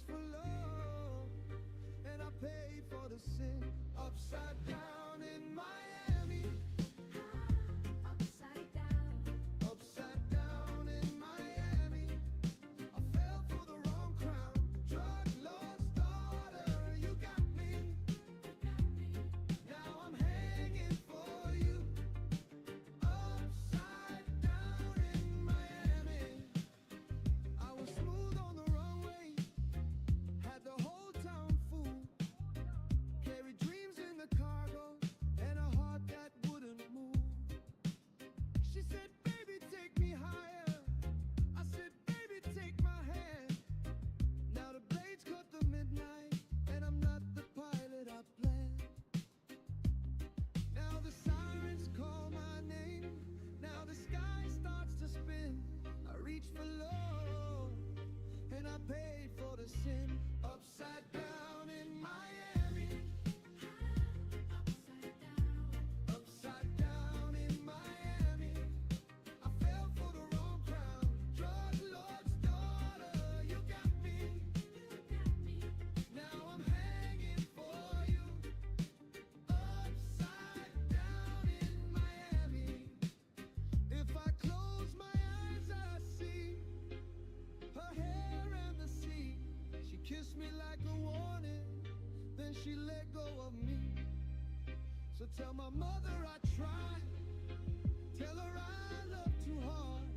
for love, and I paid for the sin. Upside down in Miami. Upside down. Upside down in Miami. I fell for the wrong crown. Drug lord's daughter, you got me. Now I'm hanging for you. Upside down in Miami. I was smooth on the runway, had the whole town fooled. Carried dreams in the cargo and a heart that wouldn't move. She said, baby, take me higher. I said, baby, take my hand. Now the blades cut the midnight, and I'm not the pilot I planned. Now the sirens call my name. Now the sky starts to spin. I reach for love, and I paid for the sin. Upside down in Miami. Upside down. Upside down in Miami. I fell for the wrong crown. Drug lord's daughter, you got me. Now I'm hanging for you. Upside down in Miami. If I close my eyes, I see her hair and the sea. She kissed me like a warning, then she let go of me. So tell my mother I tried, tell her I love too hard.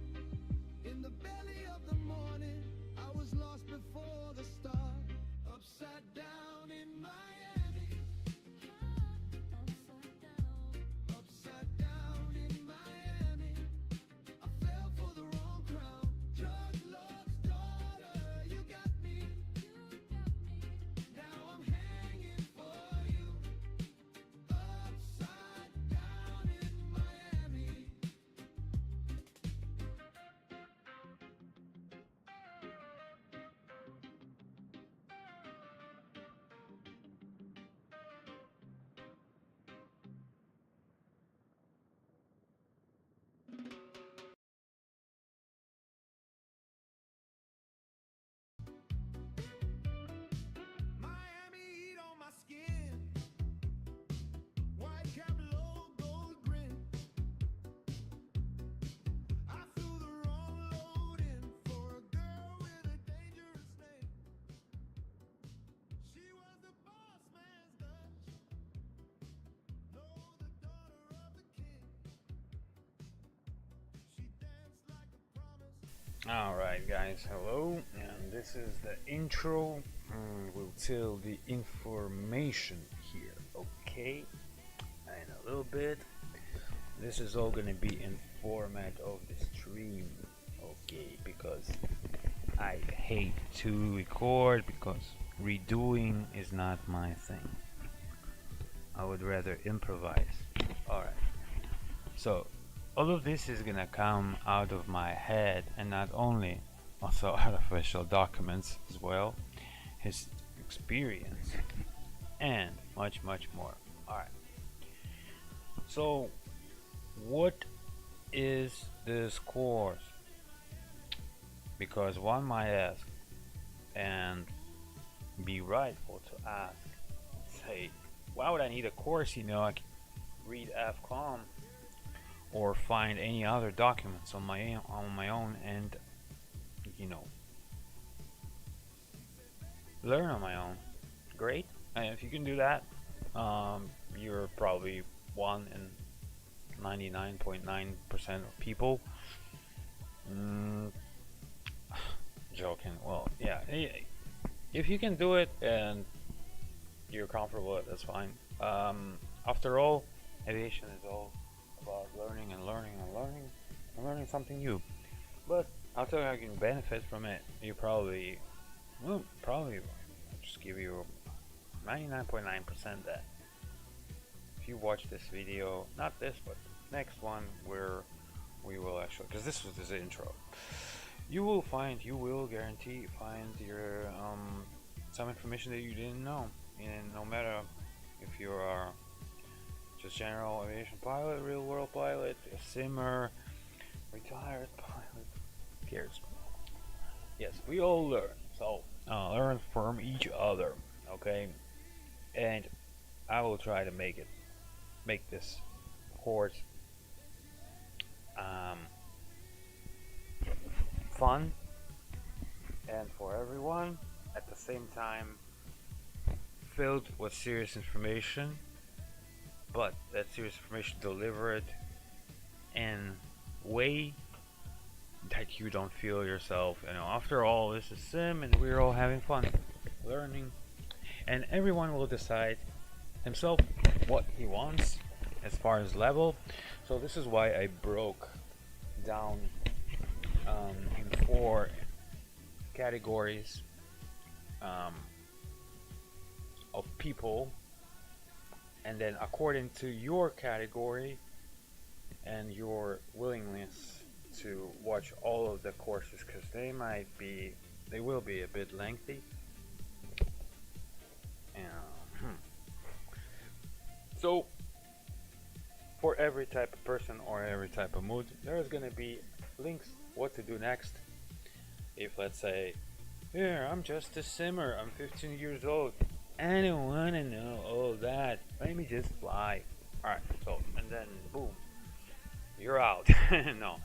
In the belly of the morning, I was lost before the start. Upside down in Miami. Upside down. Upside down in Miami. I fell for the wrong crown. Drug lord's daughter, you got me. Now I'm hanging for you. Upside down in Miami. Miami heat on my skin. White cap, low gold grin. I threw the wrong load in for a girl with a dangerous name. She was the boss man's Dutch. No, the daughter of the king. She danced like a promise. Alright guys, hello, and this is the intro. We'll tell the information here, okay? In a little bit. This is all gonna be in format of the stream, okay? Because I hate to record, because redoing is not my thing. I would rather improvise. Alright, so all of this is gonna come out of my head, and not only, also out of official documents as well, his experience, and much more. Alright, so what is this course? Because one might ask, and be rightful to ask, say, why would I need a course? You know, I can read AFCOM or find any other documents on my own, and you know, learn on my own. Great, and if you can do that, you're probably one in 99.9% of people. Joking. Well, yeah. If you can do it and you're comfortable with it, that's fine. After all, aviation is all about learning and learning and learning and learning something new. But I'll tell you how you can benefit from it. You probably, well, probably just give you 99.9% that if you watch this video, not this, but next one, where we will actually, because this was this intro, you will guarantee find your some information that you didn't know. And no matter if you are just general aviation pilot, real world pilot, a simmer, retired pilot, who cares? Yes, we all learn. So learn from each other. Okay, and I will try to make this course um, fun and for everyone at the same time filled with serious information, but that serious information delivered in a way that you don't feel yourself. After all, this is sim, and we're all having fun, learning, and everyone will decide himself what he wants as far as level. So this is why I broke down in 4 categories um, of people, and then according to your category and your willingness to watch all of the courses, because they will be a bit lengthy. So for every type of person or every type of mood, there's gonna be links what to do next. If let's say, here, I'm just a simmer, I'm 15 years old, I don't wanna know all that, let me just fly. Alright, so, and then boom, you're out. No.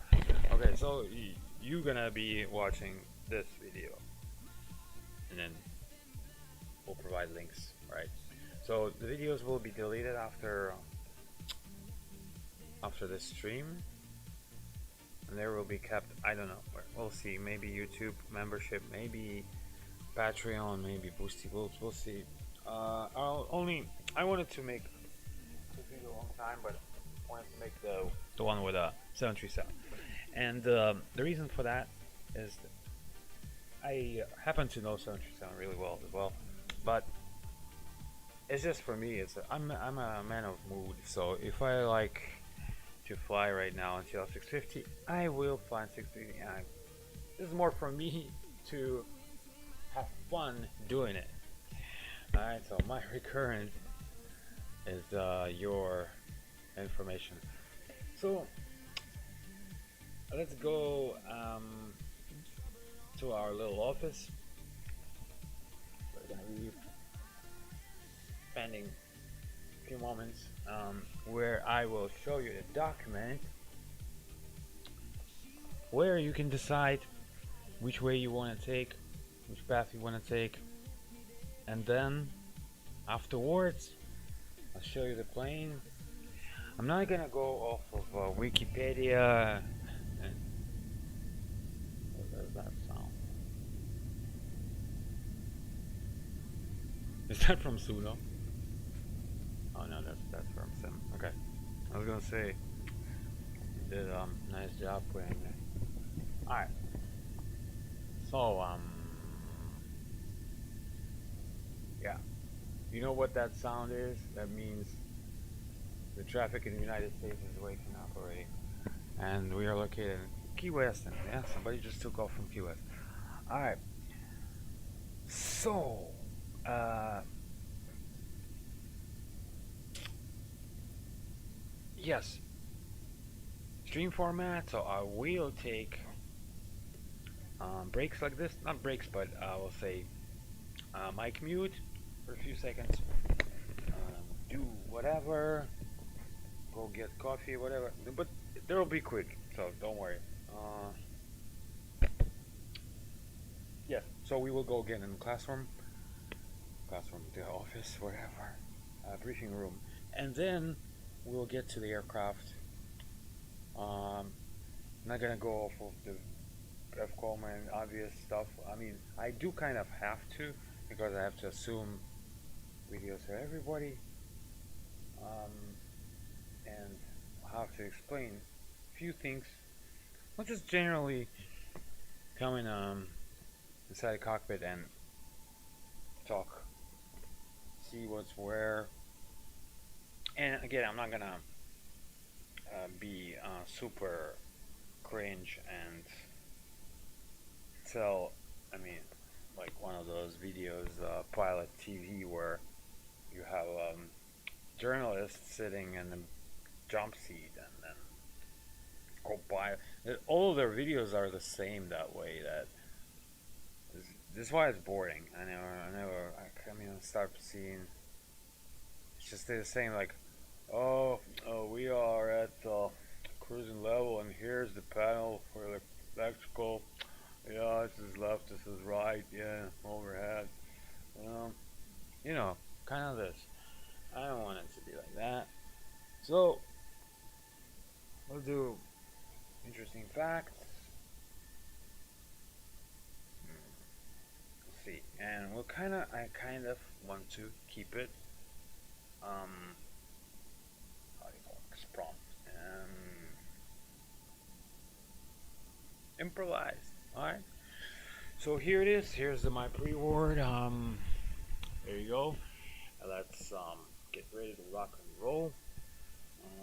Okay, so you're gonna be watching this video, and then we'll provide links, right? So the videos will be deleted after this stream, and there will be kept, I don't know, we'll see, maybe YouTube membership, maybe Patreon, maybe Boosty, we'll see. I wanted to make this video a long time, but I wanted to make the one with a 737, and the reason for that is that I happen to know 737 really well as well, but it's just for me. I'm a man of mood, so if I like to fly right now on CL650, I will fly on 650. This is more for me to have fun doing it. Alright, so my recurrent is your information. So let's go to our little office. We're gonna be spending a few moments where I will show you the document where you can decide which way you want to take, which path you want to take, and then afterwards I'll show you the plane. I'm not gonna go off of Wikipedia. What does that sound? Is that from Suno? Oh no, that's from Sim. Okay, I was gonna say you did nice job putting it. All right. So yeah, you know what that sound is? That means the traffic in the United States is waking up already, and we are located in Key West. And yeah, somebody just took off from Key West. All right. So. Yes, stream format, so I will take breaks like this, not breaks, but I will say mic mute for a few seconds, do whatever, go get coffee, whatever, but they'll be quick, so don't worry. Yes, so we will go again in the classroom, the office, whatever, briefing room, and then we'll get to the aircraft. I'm not gonna go off of the FCOM and obvious stuff. I mean, I do kind of have to, because I have to assume videos for everybody, and I have to explain a few things. Not just generally come in inside the cockpit and talk, see what's where. And again, I'm not gonna be super cringe and tell, I mean, like one of those videos, Pilot TV, where you have journalists sitting in the jump seat and then go by. All of their videos are the same that way. That this is why it's boring. I come in and start seeing. It's just the same, like, we are at cruising level, and here's the panel for the electrical. Yeah, this is left, this is right. Yeah, overhead. Um, you know, kind of this. I don't want it to be like that. So we'll do interesting facts. Let's see, and I kind of want to keep it. How do you call it? Prompt. Improvised. All right. So here it is. Here's my pre-word. There you go. Let's get ready to rock and roll.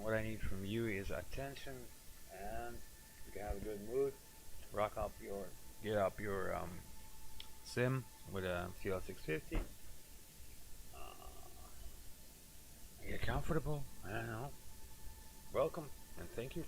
What I need from you is attention, and you can have a good mood. Get up your sim with a CL650. Get comfortable. I don't know. Welcome and thank you.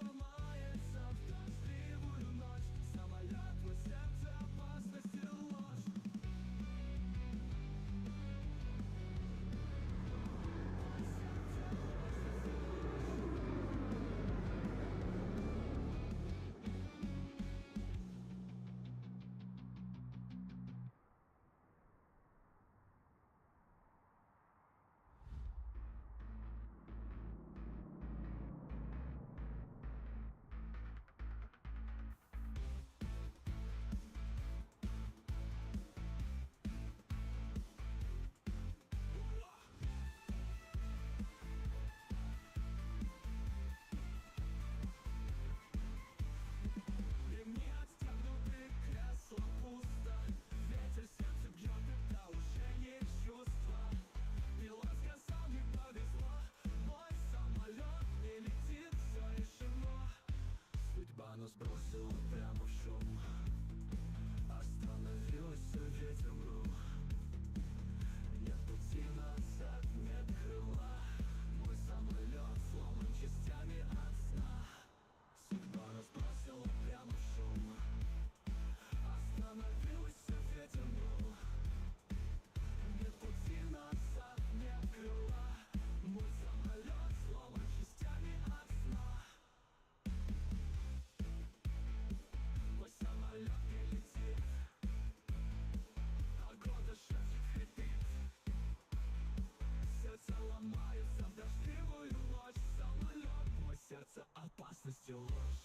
ломается в дождливую ночь. Самолет, мой сердце, опасность и ложь. Ремни отстегнуты, кресло пусто. Ветер сердце бьет, это уже не чувство. Пилот сказал, не повезло. Мой самолет не летит, все решено. Судьба нас бросила прямо в шум. Остановилась ветром ру. Нет пути назад, нет крыла. Мой самолет сломан частями от сна. Судьба нас бросила прямо в шум. Остановилась ветром ру. Нет пути назад, нет крыла. Мой самолет сломан частями от сна. Мой самолет не летит. Погода шепчет, хрипит. Сердце ломается в дождливую ночь. Самолет, мой сердце, опасность и ложь.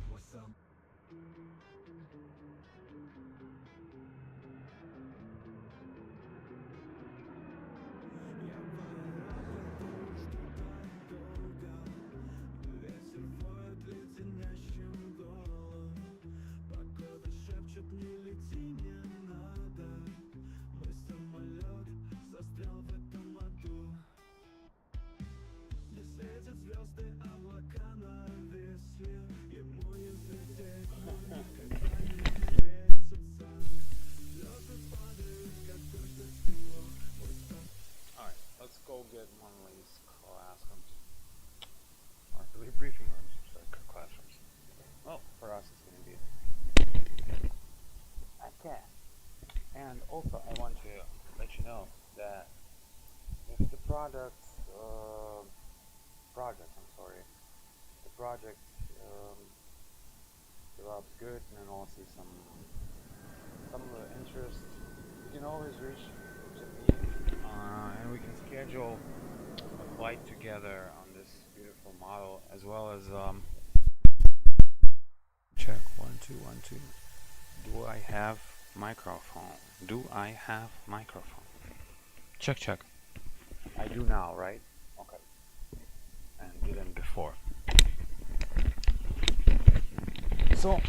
Мой сам. Я поработал, что так долго. Ветер воет леденящим голову. Погода шепчет, не лети, не надо. Мой самолет застрял в этом аду. Не светят звезды, облака нависли. Ему не взлететь, но никогда не встретятся. Слезы падают, как дождь на стекло. Мой Alright, let's go get one of these classrooms. Or 3 briefing rooms, sorry, classrooms. Well, for us it's gonna be okay. And also I want to let you know that if the project develops good and then also some of the interest, you can always reach to me and we can schedule a flight together on this beautiful model as well as check 1 2 1 2. Do I have microphone? Do I have microphone? Check. I do now, right? Okay. And didn't before. So,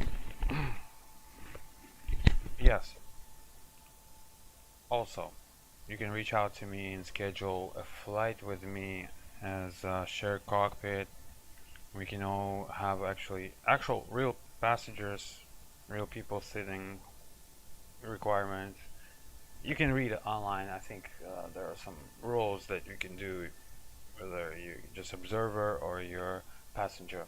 yes. Also, you can reach out to me and schedule a flight with me as a shared cockpit. We can all have actual real passengers, real people sitting requirements. You can read it online. I think there are some rules that you can do, whether you're just observer or you're passenger,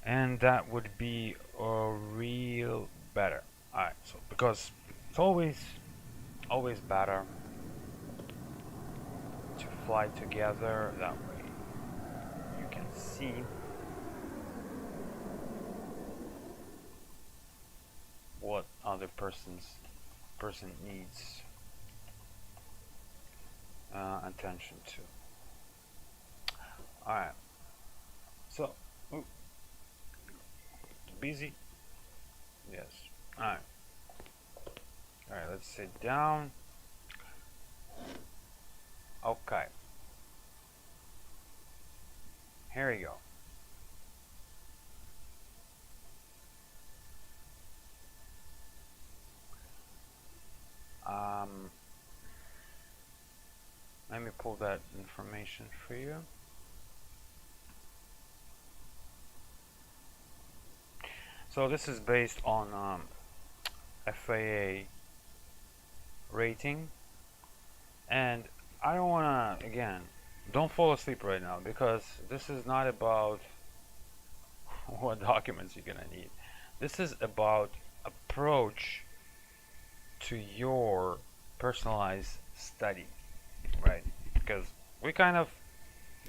and that would be a real better. Alright, so because it's always better to fly together. That way you can see what other person needs attention to. Alright, so busy? Yes. Alright, let's sit down. Okay, here we go. Let me pull that information for you. So this is based on FAA rating, and I don't wanna, again, don't fall asleep right now, because this is not about what documents you're gonna need. This is about approach to your personalized study, right? Because we kind of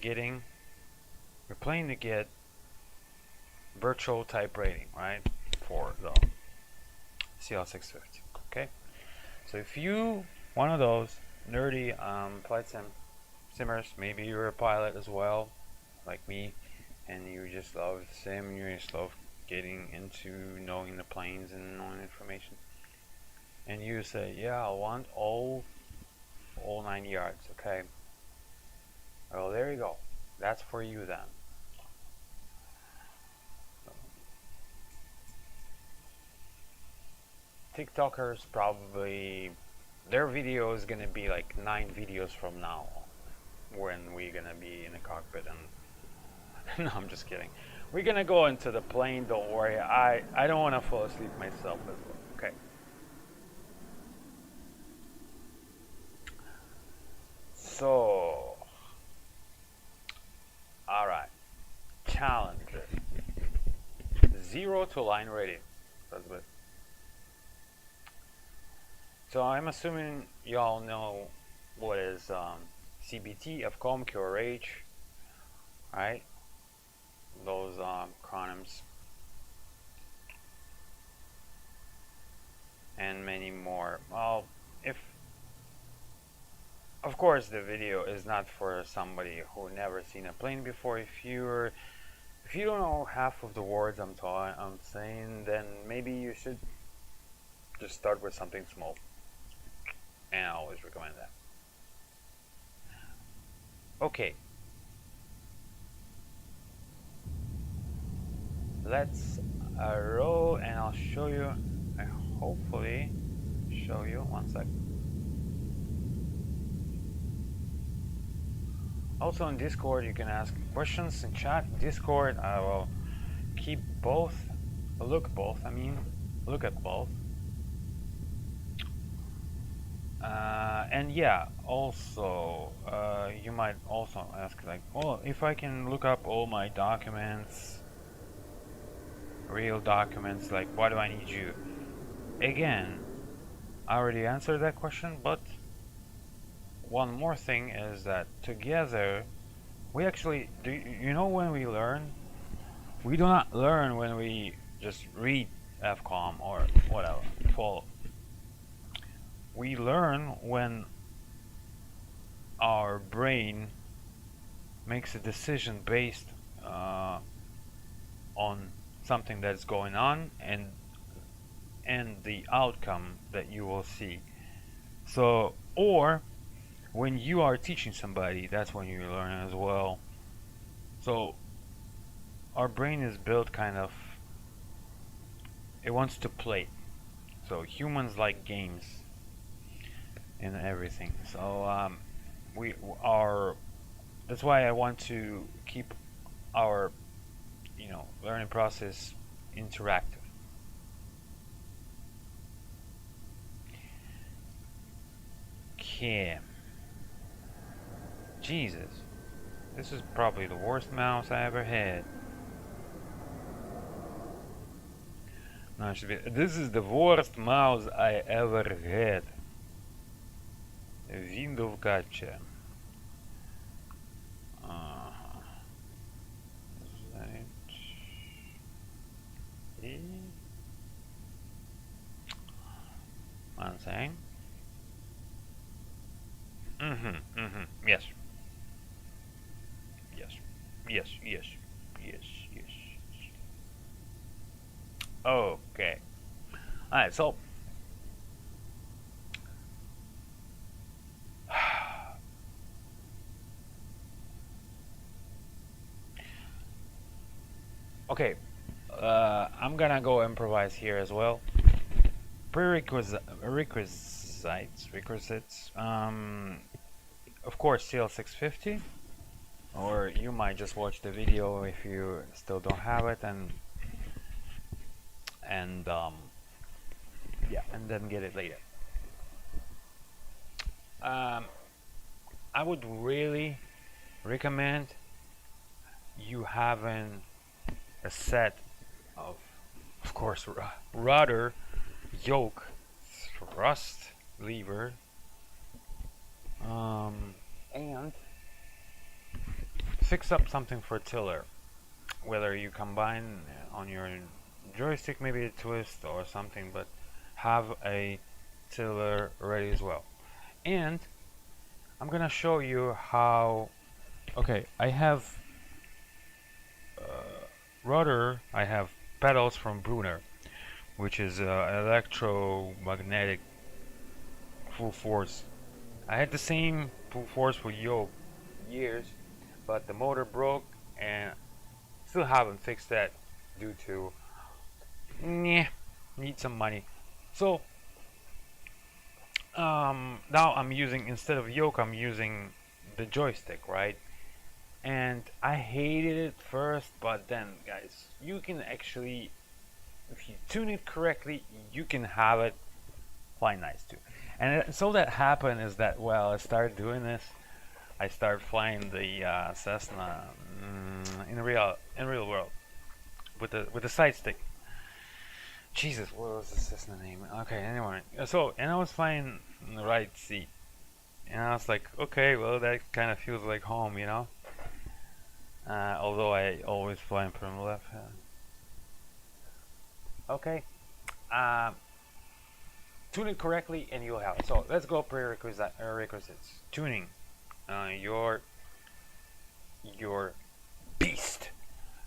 getting, we're playing to get virtual type rating, right? For the CL650, okay? So if you, one of those nerdy flight simmers, maybe you're a pilot as well, like me, and you just love the sim, and you just love getting into knowing the planes and knowing information, and you say, yeah, I want all 9 yards, okay? Well, there you go. That's for you then. TikTokers probably, their video is gonna be like 9 videos from now when we're gonna be in the cockpit and no, I'm just kidding. We're gonna go into the plane, don't worry. I don't wanna fall asleep myself as well. Okay. So alright. Challenger. 0 to line rating. That's good. So I'm assuming y'all know what is CBT, FCOM, QRH, right? Those acronyms and many more. Well, if of course the video is not for somebody who never seen a plane before. If you don't know half of the words I'm saying, then maybe you should just start with something small. And I always recommend that. Okay. Let's roll, and I'll show you. I hopefully show you. One sec. Also in Discord, you can ask questions in chat. Discord, I will keep both. Look at both. And yeah, also, you might also ask like, oh, if I can look up all my documents, real documents, like why do I need you? Again, I already answered that question, but one more thing is that together, we actually, you know when we learn? We do not learn when we just read FCOM or whatever, follow. We learn when our brain makes a decision based on something that's going on and the outcome that you will see. So, or when you are teaching somebody, that's when you learn as well. So our brain is built kind of, it wants to play. So humans like games and everything. So we are, that's why I want to keep our learning process interactive. Okay. Jesus, this is probably the worst mouse I ever had. No, it should be, this is the worst mouse I ever had. Window gotcha. One thing. Yes. Yes. Yes. Yes. Yes. Yes. Okay. Alright, so okay, I'm gonna go improvise here as well. Prerequisites. Of course, CL650, or you might just watch the video if you still don't have it, and yeah, and then get it later. I would really recommend you having a set of course, rudder, yoke, thrust lever, and fix up something for tiller. Whether you combine on your joystick maybe a twist or something, but have a tiller ready as well. And I'm gonna show you how. Okay, I have rudder. I have pedals from Brunner, which is electromagnetic full force. I had the same full force for yoke years, but the motor broke and still haven't fixed that due to need some money. So now I'm using, instead of yoke, I'm using the joystick, right? And I hated it first, but then guys, you can actually, if you tune it correctly, you can have it fly nice too. And so that happened is that, well, I started doing this. I started flying the Cessna in real world with the side stick. Jesus, what was the Cessna name? Okay, anyway, so, and I was flying in the right seat, and I was like, okay, well, that kind of feels like home, you know. Although I always fly from the left hand. Okay, tune it correctly, and you'll have it. So let's go prerequisites. Tuning your beast,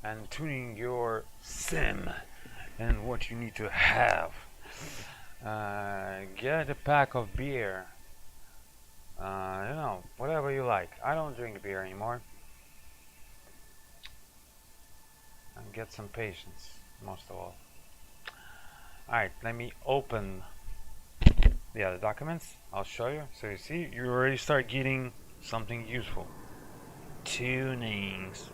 and tuning your sim, and what you need to have. Get a pack of beer. You know, whatever you like. I don't drink beer anymore. And get some patience, most of all. Alright, let me open the other documents. I'll show you. So you see, you already start getting something useful. Tunings.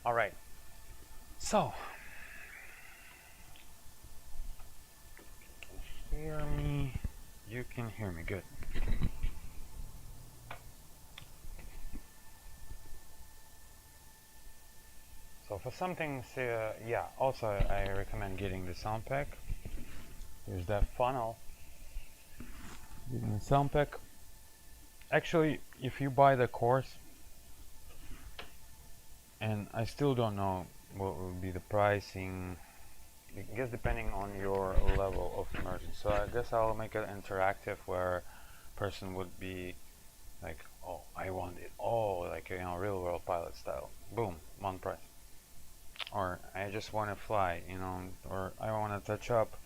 Alright. So, hear me. You can hear me. Good. for something, yeah, also I recommend getting the sound pack. There's that funnel. Getting the sound pack. Actually, if you buy the course, and I still don't know what will be the pricing, I guess depending on your level of immersion. So I guess I'll make it interactive where person would be like, oh, I want it all, like, you know, real world pilot style. Boom, one price. Or I just want to fly, you know, or I want to touch up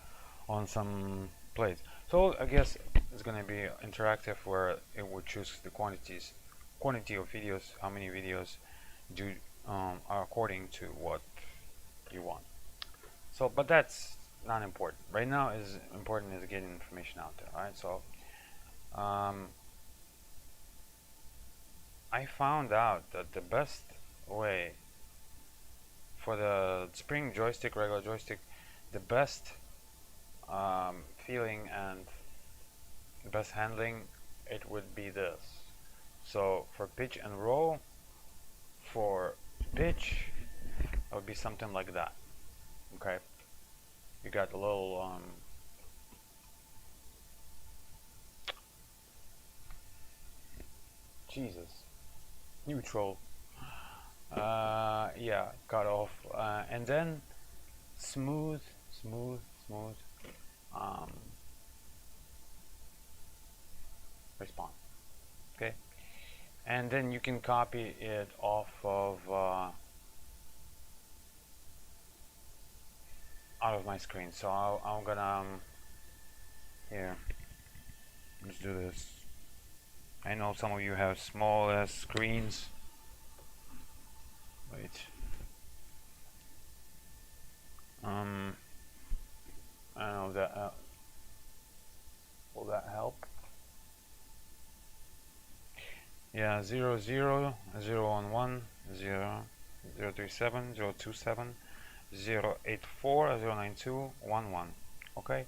on some plates. So I guess it's gonna be interactive where it would choose the quantity of videos, how many videos do are according to what you want. So, but that's not important. Right now, is important is getting information out there. All right. So, um, I found out that the best way for the spring joystick, regular joystick, the best feeling and the best handling, it would be this. So for pitch and roll, for pitch, it would be something like that. Okay, you got a little Jesus, neutral. Yeah, cut off, and then smooth, smooth, smooth. Um, Response. Okay, and then you can copy it off of out of my screen. So I'm gonna here. Let's do this. I know some of you have small screens. Wait. I don't know that will that help? Yeah, 0, 0, 1, 1, 0, 0, 3, 7, 0, 2, 7, 0, 8, 4, 0, 9, 2, 1, 1. Okay?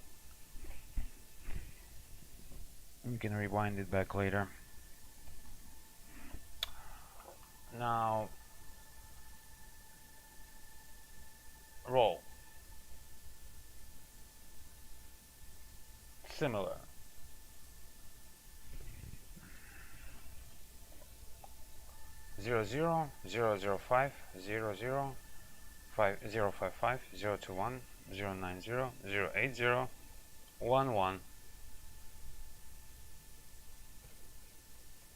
You can rewind it back later. Now, roll. Similar. Zero zero zero zero 5 0 0 5 0 5 5 0 2 1 0 9 0 0 8 0 1 1.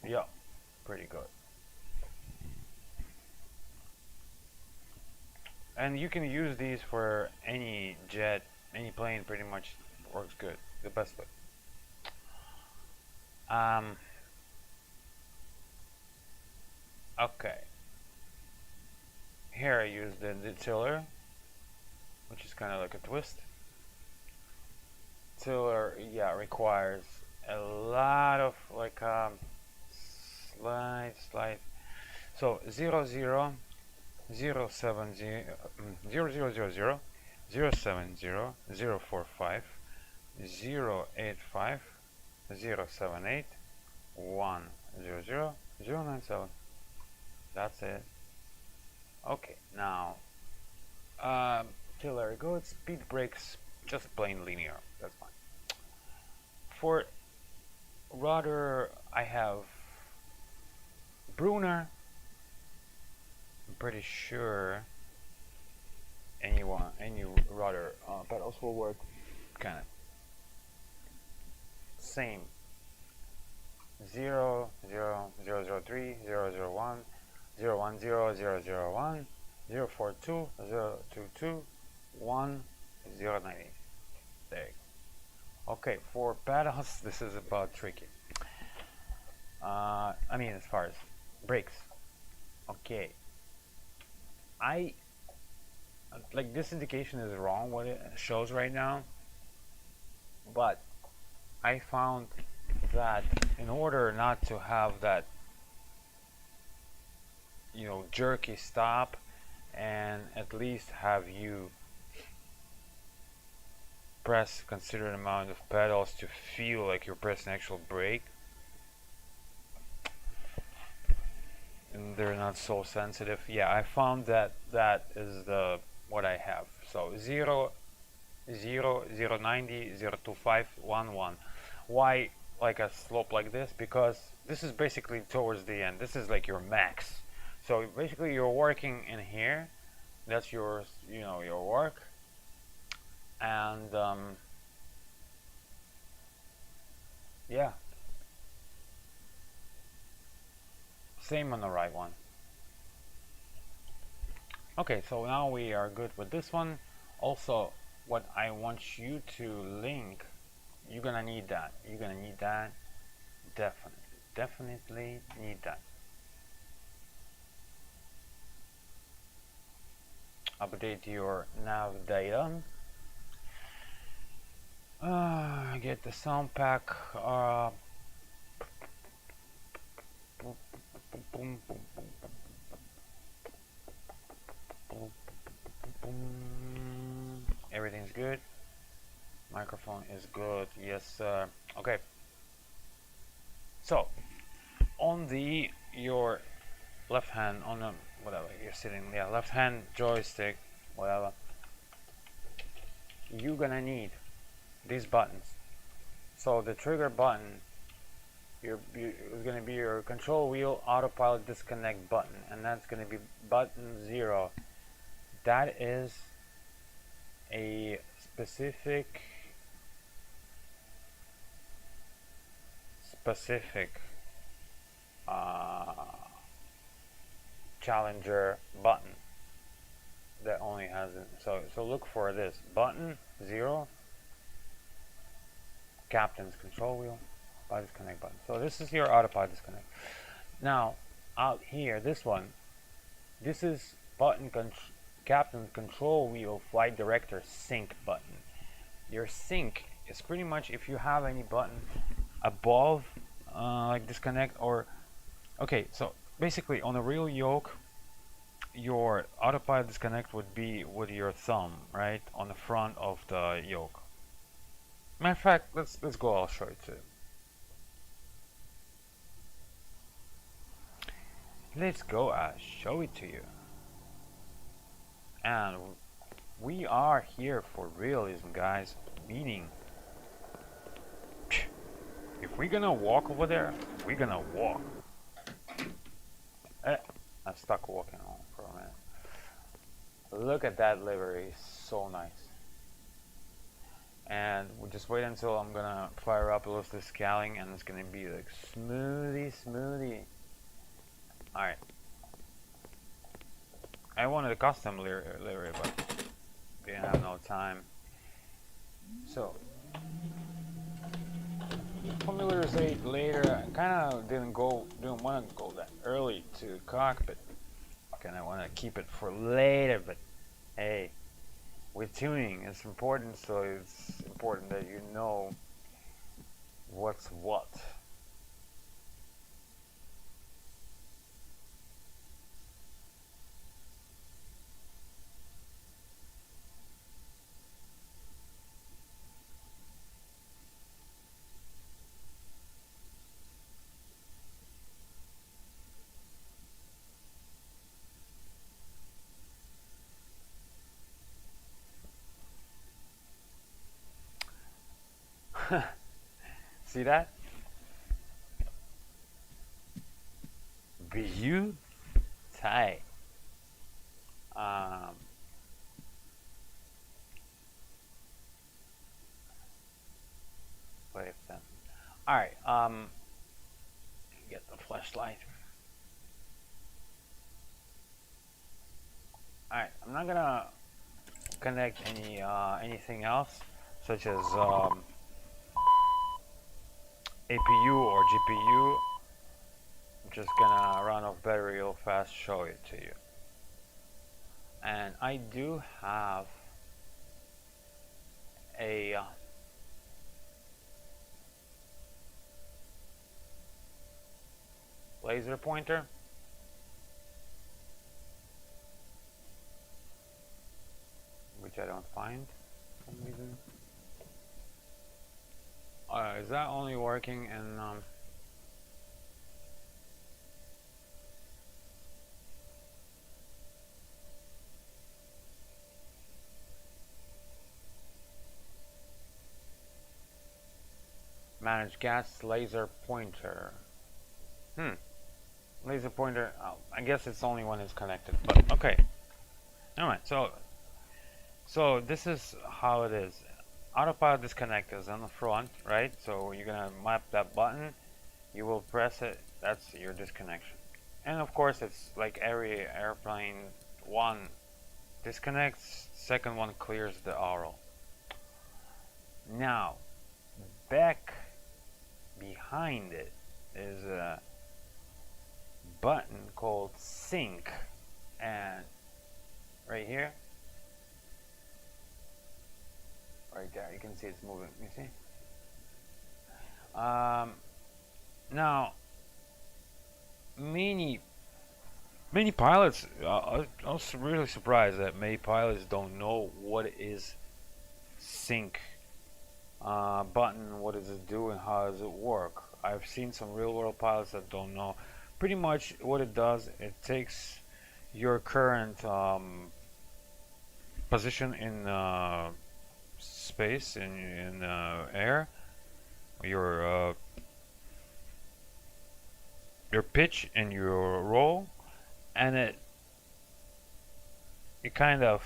Yeah, pretty good. And you can use these for any jet, any plane. Pretty much works good. The best way. Okay. Here I use the tiller, which is kind of like a twist. Tiller, yeah, requires a lot of like slide. So 0 0 0 7 0 0 0 0 0 0 7 0 0 4 5 0 8 5 0 7 8 1 0 0 0 9 7. That's it. Okay, now tiller good, speed brakes just plain linear. That's fine. For rudder, I have Brunner. I'm pretty sure any rudder pedals will work kind of same. 0 0 0 0 3 0 0 1 0 1 0 0 0 1 0 4 2 0 2 2 1 0 9 8. There you go. Okay, for pedals, this is about tricky. I mean, as far as brakes. Okay. I like this indication is wrong what it shows right now, but I found that in order not to have that, you know, jerky stop, and at least have you press considerate amount of pedals to feel like you're pressing actual brake, and they're not so sensitive. Yeah, I found that that is the what I have. So 0, 0, 0, 90, 0, 25, 1, 1. Why like a slope like this? Because this is basically towards the end. This is like your max. So basically you're working in here. That's your, you know, your work. And yeah, same on the right one. Okay, so now we are good with this one. Also, what I want you to link, you're gonna need that. You're gonna need that. Definitely need that. Update your nav data. Get the sound pack. Boom, boom, boom, boom, boom. Everything's good. Microphone is good. Yes, sir. Okay. So, on the your left hand, on the whatever you're sitting, yeah, left hand joystick, whatever, you're gonna need these buttons. So the trigger button is gonna be your control wheel autopilot disconnect button, and that's gonna be button 0. That is a specific challenger button that only has it. So look for this button 0, captain's control wheel, autopilot disconnect button. So this is your autopilot disconnect. Now out here, this one, this is button captain's control wheel flight director sync button. Your sync is pretty much if you have any button above like disconnect or okay, so basically on a real yoke your autopilot disconnect would be with your thumb, right, on the front of the yoke. Matter of fact, let's go, I'll show it to you. Let's go, I'll show it to you. And we are here for realism, guys, meaning if we're gonna walk over there, we're gonna walk. I'm stuck walking on for a minute. Look at that livery, so nice. And we'll just wait until I'm gonna fire up a the scaling and it's gonna be like smoothie. Alright. I wanted a custom livery, but didn't have no time. So familiarize later. I kind of didn't want to go that early to cockpit. Kind of want to keep it for later, but hey, with tuning, it's important. So it's important that you know what's what. See that? Beautiful. Wait a second. All right. Get the flashlight. All right. I'm not gonna connect anything else, such as APU or GPU. I'm just gonna run off battery real fast, show it to you. And I do have a laser pointer. Which I don't find for some reason. Is that only working in manage gas laser pointer. Laser pointer. Oh, I guess it's only when it's connected. But okay. All right. So this is how it is. Autopilot disconnect is on the front, right? So you're gonna map that button. You will press it. That's your disconnection. And of course, it's like every airplane. One disconnects, second one clears the aural. Now, back behind it is a button called sync, and right here, right there, you can see it's moving. You see? Now, many pilots. I was really surprised that many pilots don't know what is sync button, what does it do, and how does it work. I've seen some real-world pilots that don't know. Pretty much what it does, it takes your current position in space, in air, your pitch and your roll, and it kind of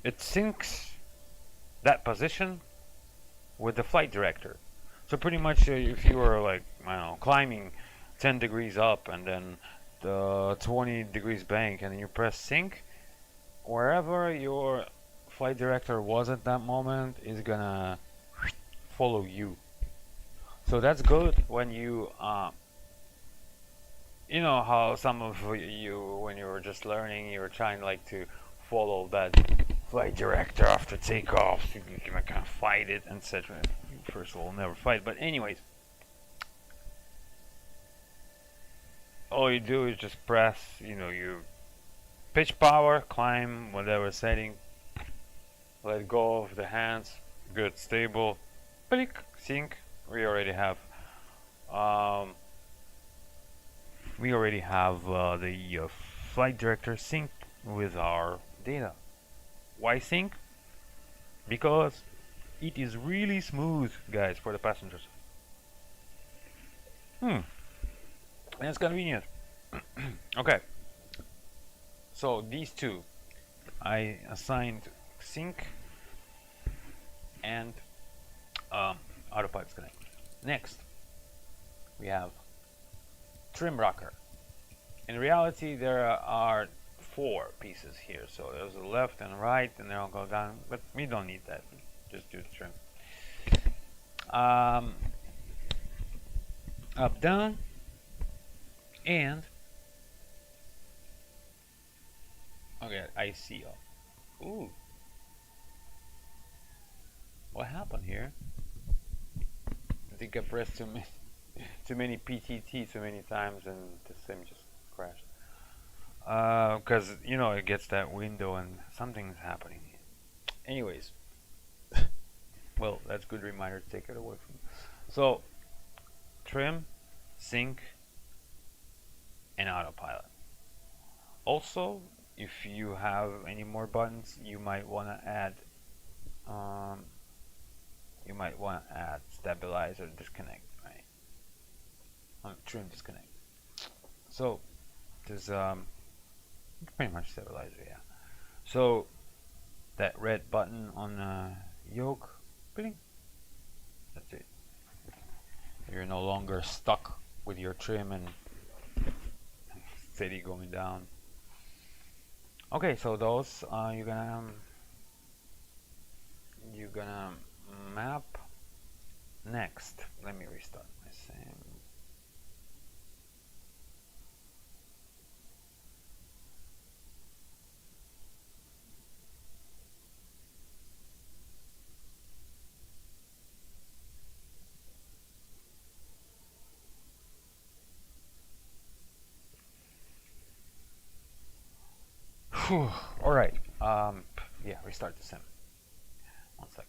it syncs that position with the flight director. So pretty much if you were like, I don't know, climbing 10 degrees up and then the 20 degrees bank and you press sync, wherever your flight director was at that moment is gonna follow you. So that's good when you you know how some of you, when you were just learning, you were trying like to follow that flight director after takeoff, so you can kind of fight it, etc. First of all, never fight, but anyways, all you do is just press, you know, you pitch power, climb, whatever setting, let go of the hands, good, stable, click, sync. We already have the flight director synced with our data. Why sync? Because it is really smooth, guys, for the passengers. And it's convenient. Okay. So these two, I assigned sync and autopilot disconnect. Next, we have trim rocker. In reality, there are 4 pieces here. So there's a left and right, and they all go down. But we don't need that. Just do the trim. Up, down, and okay, I see up. Ooh, what happened here? I think I pressed too many PTT too many times, and the sim just crashed. Because you know it gets that window and something's happening. Anyways, well, that's a good reminder to take it away from you. So, trim, sync, and autopilot. Also, if you have any more buttons, you might want to add stabilizer disconnect, right? Trim disconnect. So there's pretty much stabilizer, yeah. So that red button on the yoke, bling, that's it. You're no longer stuck with your trim and steady going down. Okay, so those you're gonna map. Next, let me restart my sim. All right. Yeah, restart the sim. One sec.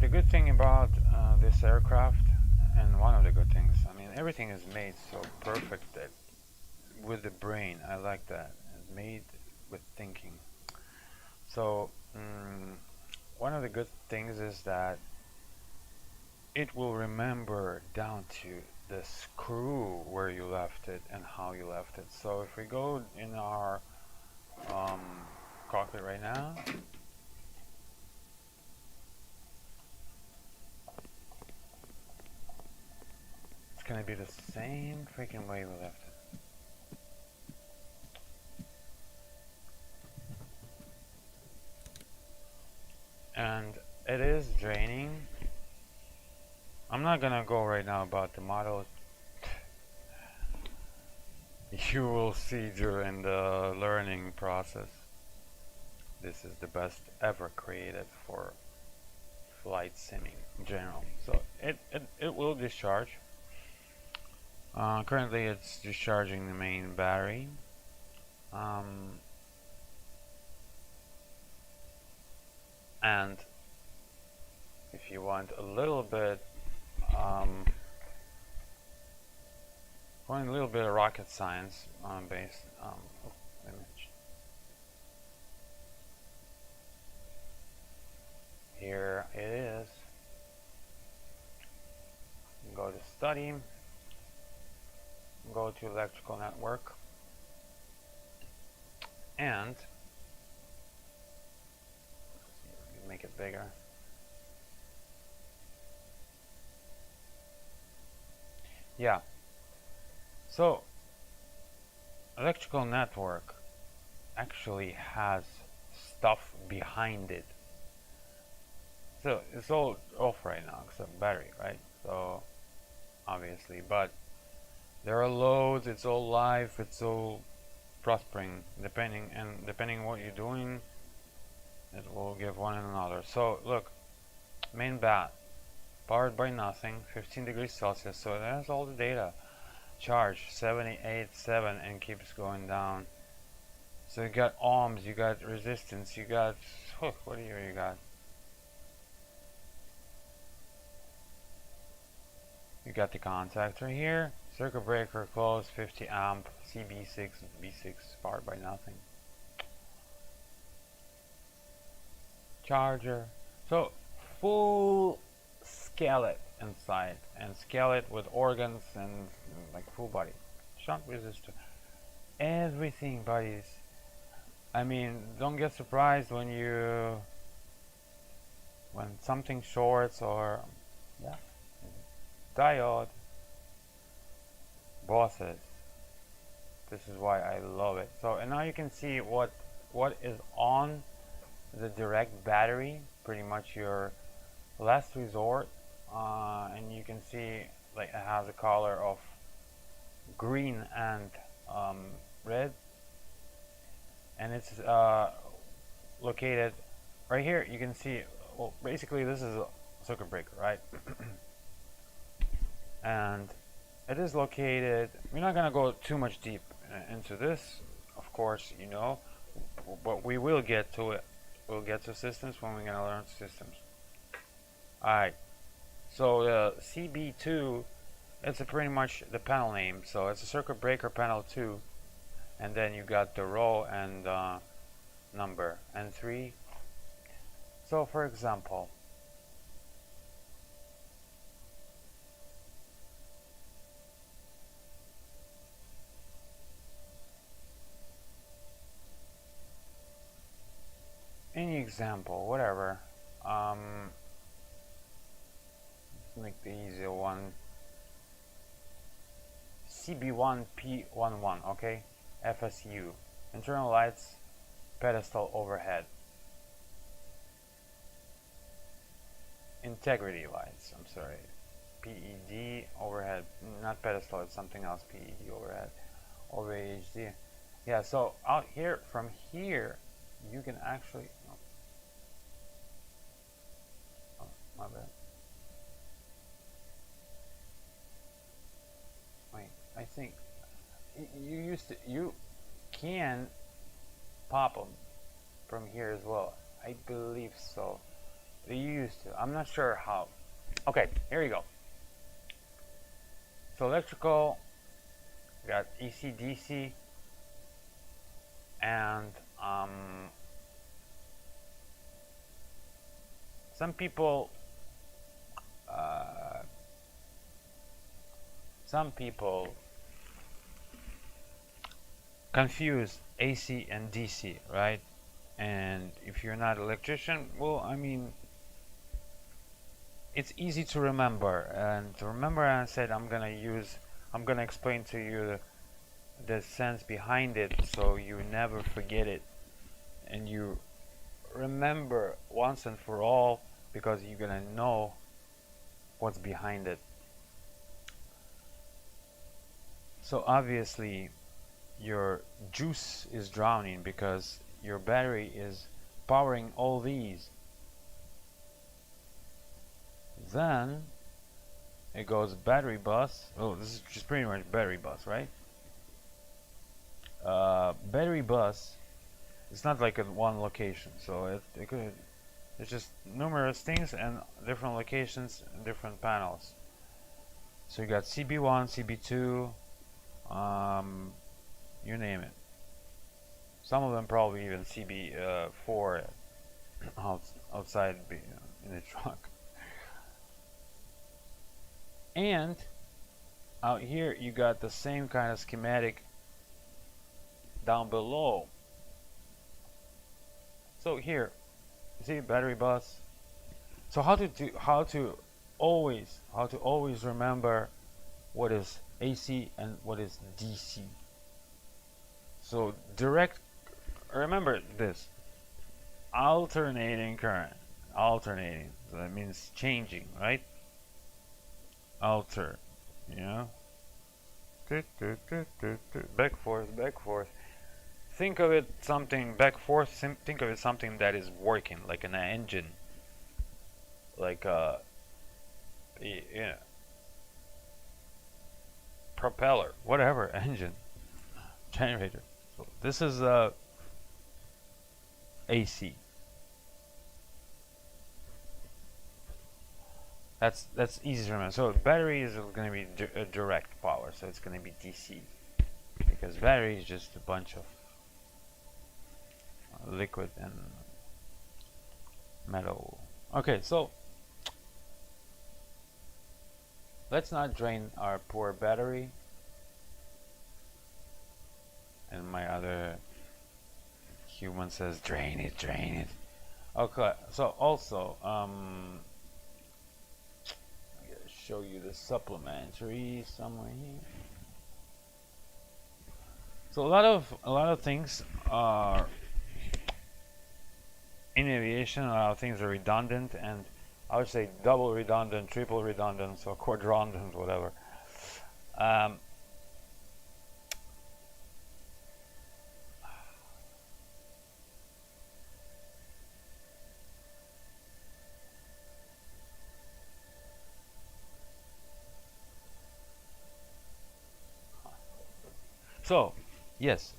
the good thing about this aircraft, and one of the good things, I mean, everything is made so perfect that with the brain, I like that. It's made with thinking. So, one of the good things is that it will remember down to the screw where you left it and how you left it. So if we go in our um, cockpit right now, it's gonna be the same freaking way we left it. And it is draining. I'm not gonna go right now about the model. You will see during the learning process. This is the best ever created for flight simming in general. So it will discharge. Currently it's discharging the main battery. And if you want a little bit going a little bit of rocket science based image. Here it is. Go to study, go to electrical network, and make it bigger. Yeah. So electrical network actually has stuff behind it. So it's all off right now except battery, right? So obviously, but there are loads, it's all live, it's all prospering, depending what you're doing, it will give one and another. So look, main bat, powered by nothing, 15 degrees Celsius, so it has all the data. Charge 78.7 and keeps going down. So you got ohms, you got resistance, you got what do you got? You got the contactor here, circuit breaker closed, 50 amp, CB6, B6, powered by nothing. Charger. So full skeleton inside, and skeleton with organs and like full body. Shunt resistor. Everything, buddies. I mean, don't get surprised when something shorts or yeah. Diode, bosses. This is why I love it. So, and now you can see what is on the direct battery, pretty much your last resort, and you can see like it has a color of green and red, and it's located right here. You can see, well, basically this is a circuit breaker, right? And it is located, we're not going to go too much deep into this, of course, you know, but we will get to it. We'll get to systems when we're going to learn systems. Alright, so the CB2, it's pretty much the panel name, so it's a circuit breaker panel 2, and then you got the row and number and 3. So for example, any example, whatever. Let's make the easier one. CB1P11, okay? FSU. Internal lights, pedestal overhead. Integrity lights, I'm sorry. PED overhead, not pedestal, it's something else. PED overhead. Over HD. Yeah, so out here, from here, you can actually. Oh, my bad. Wait, I think you can pop them from here as well. I believe so. They used to. I'm not sure how. Okay, here you go. So electrical, we got AC, DC, and some people uh, confuse AC and DC, right? And if you're not an electrician, well, I mean, it's easy to remember. And to remember, I said I'm gonna explain to you the sense behind it, so you never forget it, and you remember once and for all, because you're gonna know what's behind it. So obviously your juice is drowning because your battery is powering all these. Then it goes battery bus. Oh, this is just pretty much battery bus, right? Battery bus, it's not like at one location, so it's just numerous things and different locations and different panels. So you got CB1, CB2, you name it. Some of them probably even CB4 outside in the truck. And out here you got the same kind of schematic down below. So here, you see battery bus. So how to always remember what is AC and what is DC. So direct, remember this, alternating current, alternating, so that means changing, right? Alter, you know, back forth. Think of it something back forth. Think of it something that is working, like an engine, like a propeller, whatever, engine, generator. So this is AC. That's easy to remember. So battery is going to be direct power, so it's going to be DC, because battery is just a bunch of liquid and metal. Okay, so let's not drain our poor battery. And my other human says, drain it, drain it. Okay, so also, show you the supplementary somewhere here. So a lot of things are in aviation. A lot of things are redundant, and I would say double redundant, triple redundant, so quadrundant, whatever. So, yes,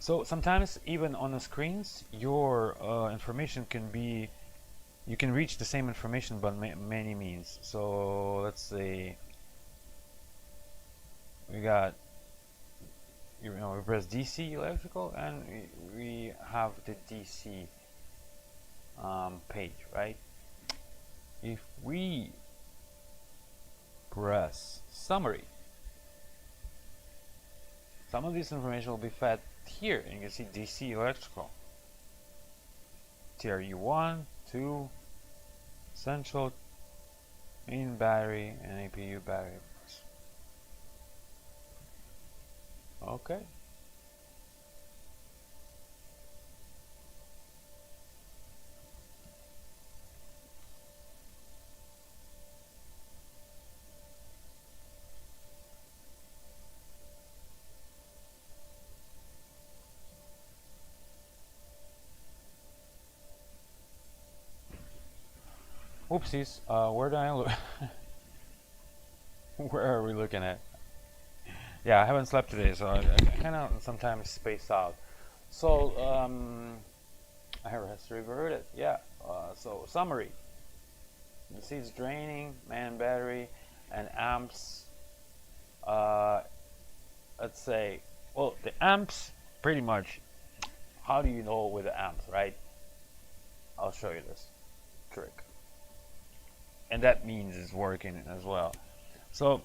so sometimes even on the screens, your information can be, you can reach the same information by many means. So let's say we got, we press DC electrical, and we have the DC page, right? If we press summary, some of this information will be fed here, and you can see DC electrical, TRU1, 2, essential, main battery, and APU battery. Okay. Oopsies, where do I look? Where are we looking at? Yeah, I haven't slept today, so I kind of sometimes space out. So, I has reverted. Yeah, So summary: the seat's draining, main battery, and amps. Let's say, well, the amps pretty much. How do you know with the amps, right? I'll show you this trick, and that means it's working as well. So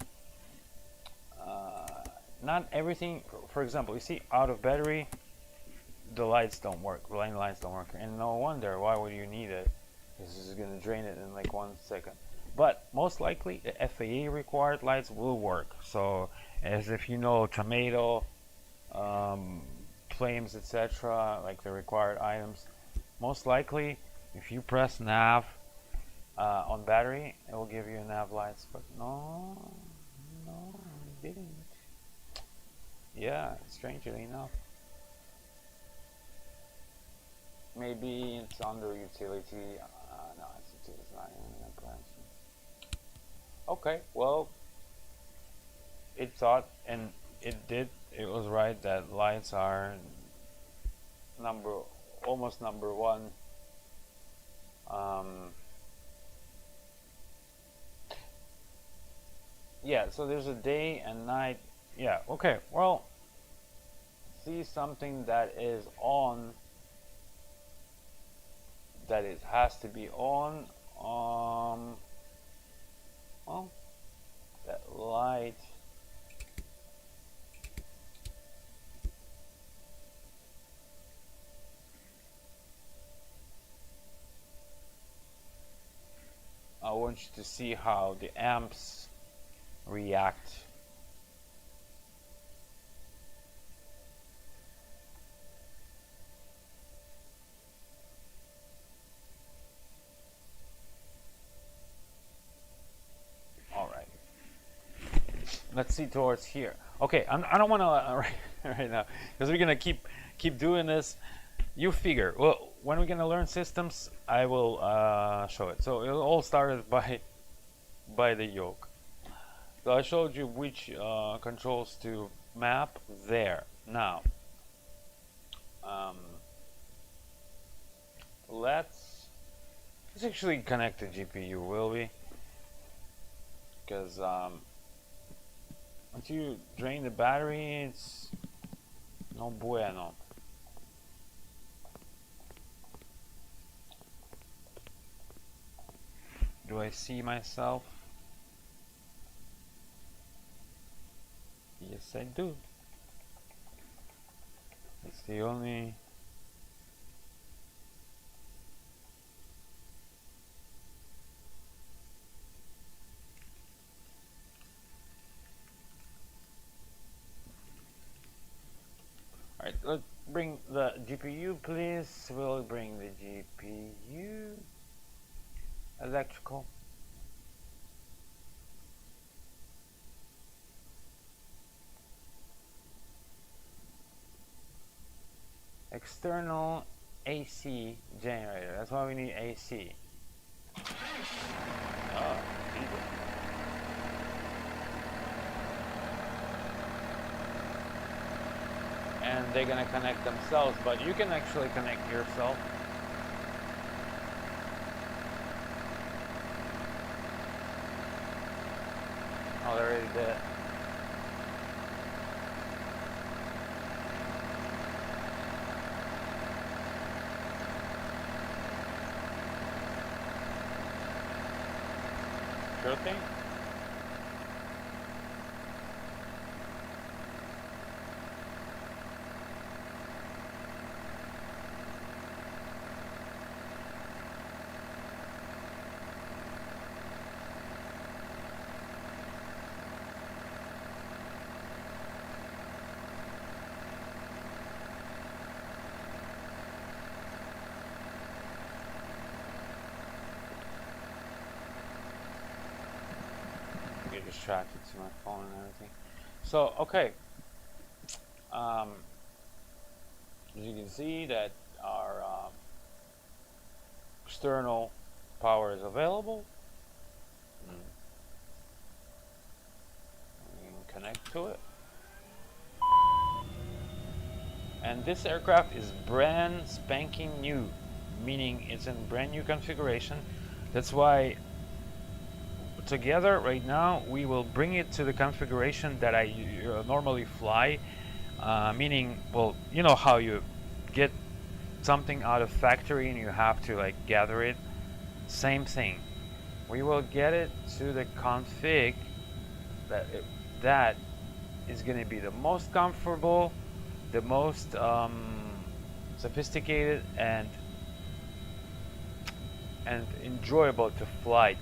not everything. For example, you see out of battery, the lights don't work. Line lights don't work, and no wonder. Why would you need it? This is going to drain it in like 1 second. But most likely, the FAA required lights will work. So, as if you know, tomato, flames, etc., like the required items. Most likely, if you press nav on battery, it will give you nav lights. But no, it didn't. Yeah, strangely enough. Maybe it's under utility. No, it's not even an appliance. Okay, well, it thought, and it did. It was right that lights are almost number one. Yeah, so there's a day and night. Yeah, okay, well, see something that is on, that it has to be on. Well, that light. I want you to see how the amps react. All right. Let's see towards here. Okay, I don't want to right now because we're gonna keep doing this. You figure. Well, when we're gonna learn systems, I will show it. So it all started by the yoke. So I showed you which controls to map there. Now, let's actually connect the GPU, will we? Because once you drain the battery, it's no bueno. Do I see myself? Yes, I do. It's the only... Alright, let's bring the GPU, please. We'll bring the GPU. Electrical. External AC generator. That's why we need AC. Oh, Jesus. And they're gonna connect themselves, but you can actually connect yourself. Oh, they already did. Sure thing. Get distracted to my phone and everything. So, okay. As you can see that our external power is available. We can connect to it. And this aircraft is brand spanking new. meaning it's in brand new configuration. That's why together right now we will bring it to the configuration that I normally fly, meaning, well, you know how you get something out of factory and you have to like gather it. Same thing, we will get it to the config that is going to be the most comfortable, the most sophisticated and enjoyable to fly to.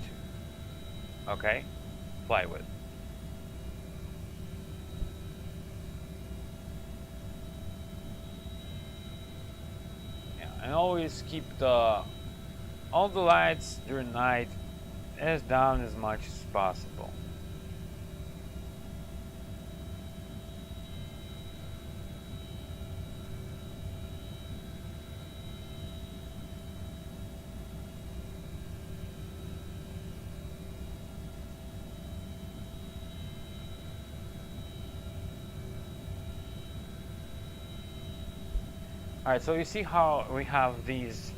Okay, fly with. Yeah, and always keep all the lights during night as down as much as possible. Alright, so you see how we have these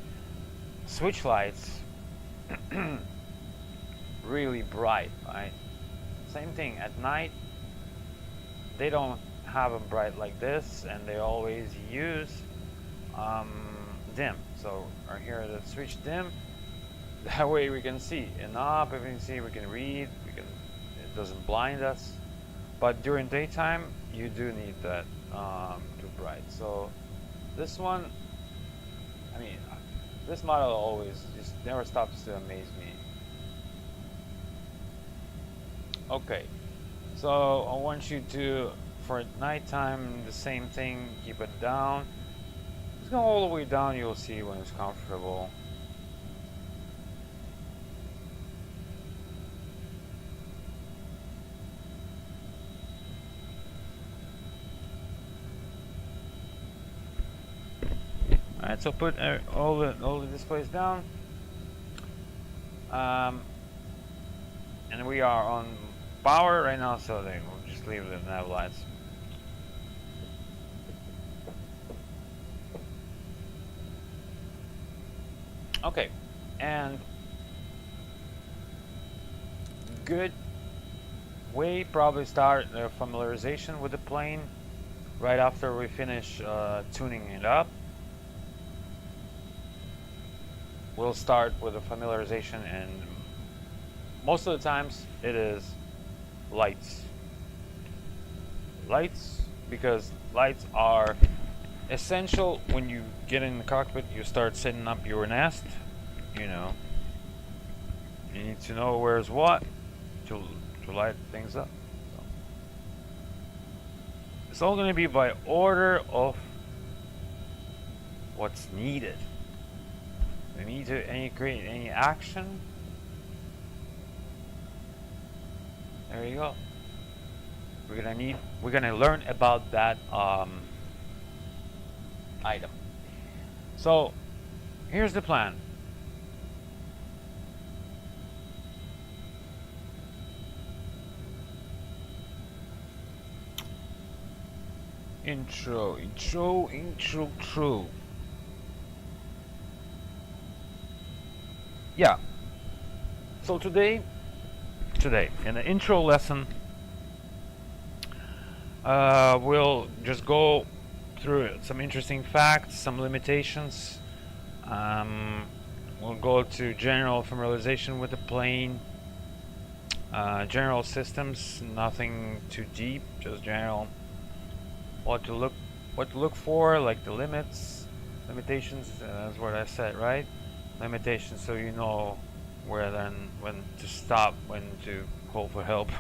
switch lights really bright, right? Same thing at night, they don't have them bright like this, and they always use dim. So right here, the switch dim. That way we can see enough. If we can see, we can read. It doesn't blind us. But during daytime, you do need that too bright. So this one, I mean, this model always just never stops to amaze me. Okay, so I want you to, for nighttime, the same thing, keep it down. Just go all the way down, you'll see when it's comfortable. Alright, so put all the displays down. And we are on power right now, so we'll just leave the nav lights. Okay, and good way probably start familiarization with the plane right after we finish tuning it up. We'll start with a familiarization, and most of the times it is lights. Lights, because lights are essential when you get in the cockpit. You start setting up your nest, you know. You need to know where's what to light things up. So it's all going to be by order of what's needed. We need to create any action. There you go. We're gonna learn about that item. So here's the plan. Intro. Yeah. So today in the intro lesson, we'll just go through some interesting facts, some limitations. We'll go to general familiarization with the plane, general systems, nothing too deep, just general. What to look for, like the limitations. That's what I said, right? Limitations, so you know when to stop, when to call for help.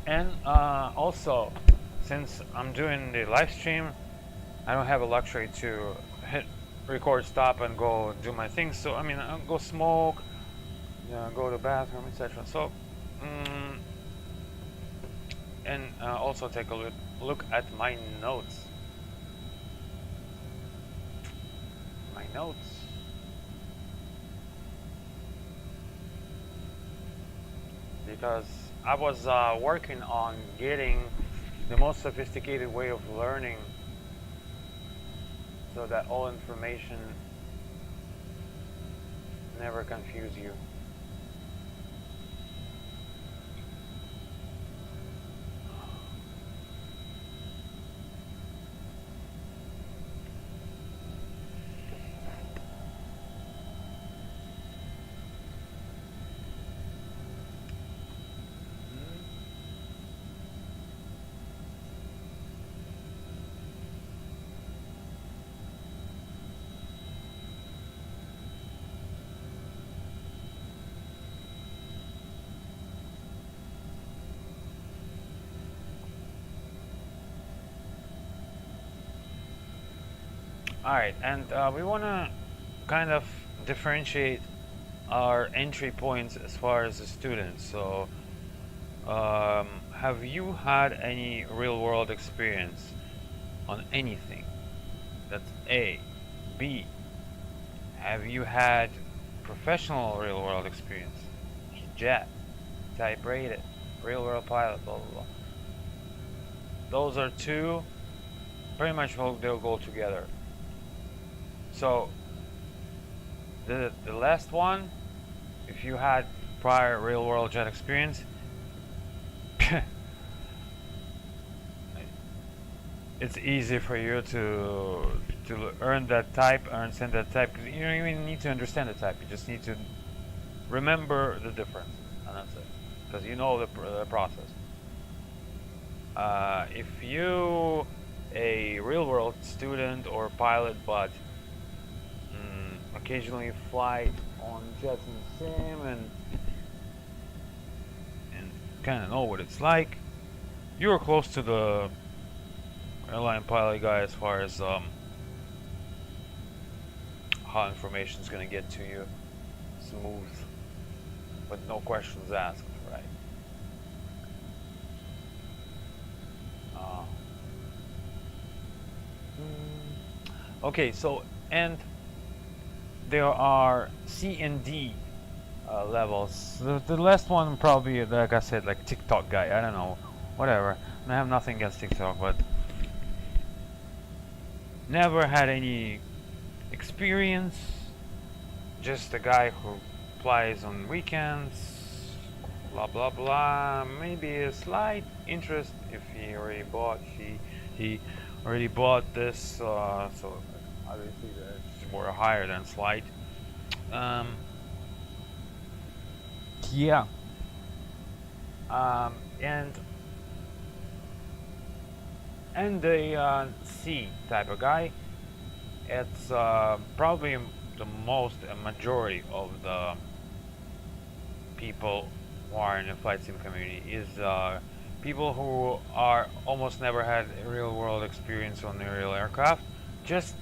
And also, since I'm doing the live stream, I don't have a luxury to hit record, stop, and go do my things. So I mean, I'll go smoke, go to the bathroom, etc. So, and also take a look at my notes. My notes. Because I was working on getting the most sophisticated way of learning so that all information never confuse you. Alright, and we want to kind of differentiate our entry points as far as the students. So, have you had any real world experience on anything? That's A. B. Have you had professional real world experience? Jet, type rated, real world pilot, blah blah blah. Those are two, pretty much they'll go together. So the last one, if you had prior real world jet experience, it's easy for you to earn that type, send that type, because you don't even need to understand the type. You just need to remember the difference, and that's it, because you know the process. If you a real world student or pilot, but occasionally fly on jets in sim and kind of know what it's like, you're close to the airline pilot guy as far as how information is going to get to you smooth with no questions asked, right? Okay, so, and there are C and D levels. The last one probably, like I said, like TikTok guy. I don't know, whatever. I have nothing against TikTok, but never had any experience. Just a guy who flies on weekends. Blah blah blah. Maybe a slight interest if he already bought. He already bought this. So obviously that's more higher than slight. Yeah. And the C type of guy, it's probably the most majority of the people who are in the flight sim community is people who are almost never had real world experience on a real aircraft, just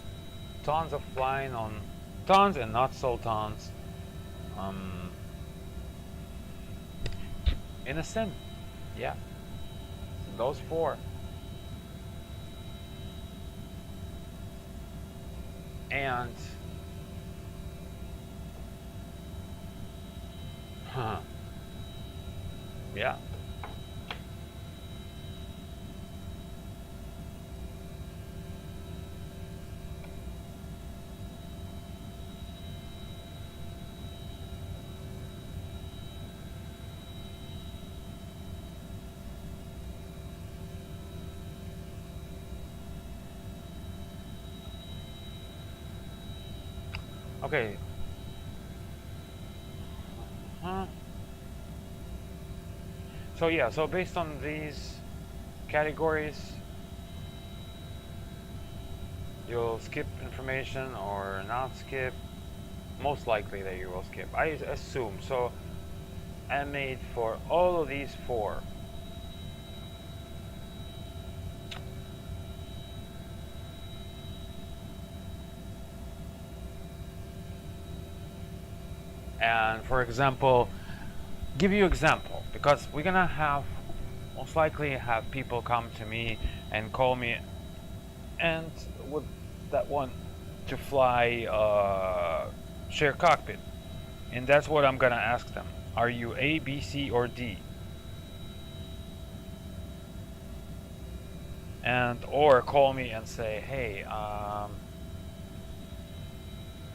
tons of flying on tons and not so tons in a sim. Yeah, those four. And yeah. Okay. So yeah, so based on these categories, you'll skip information or not skip. Most likely that you will skip, I assume. So I made for all of these four And for example, give you example, because we're gonna have most likely have people come to me and call me and would that want to fly share cockpit, and that's what I'm gonna ask them. Are you A, B, C, or D? And or call me and say, hey, I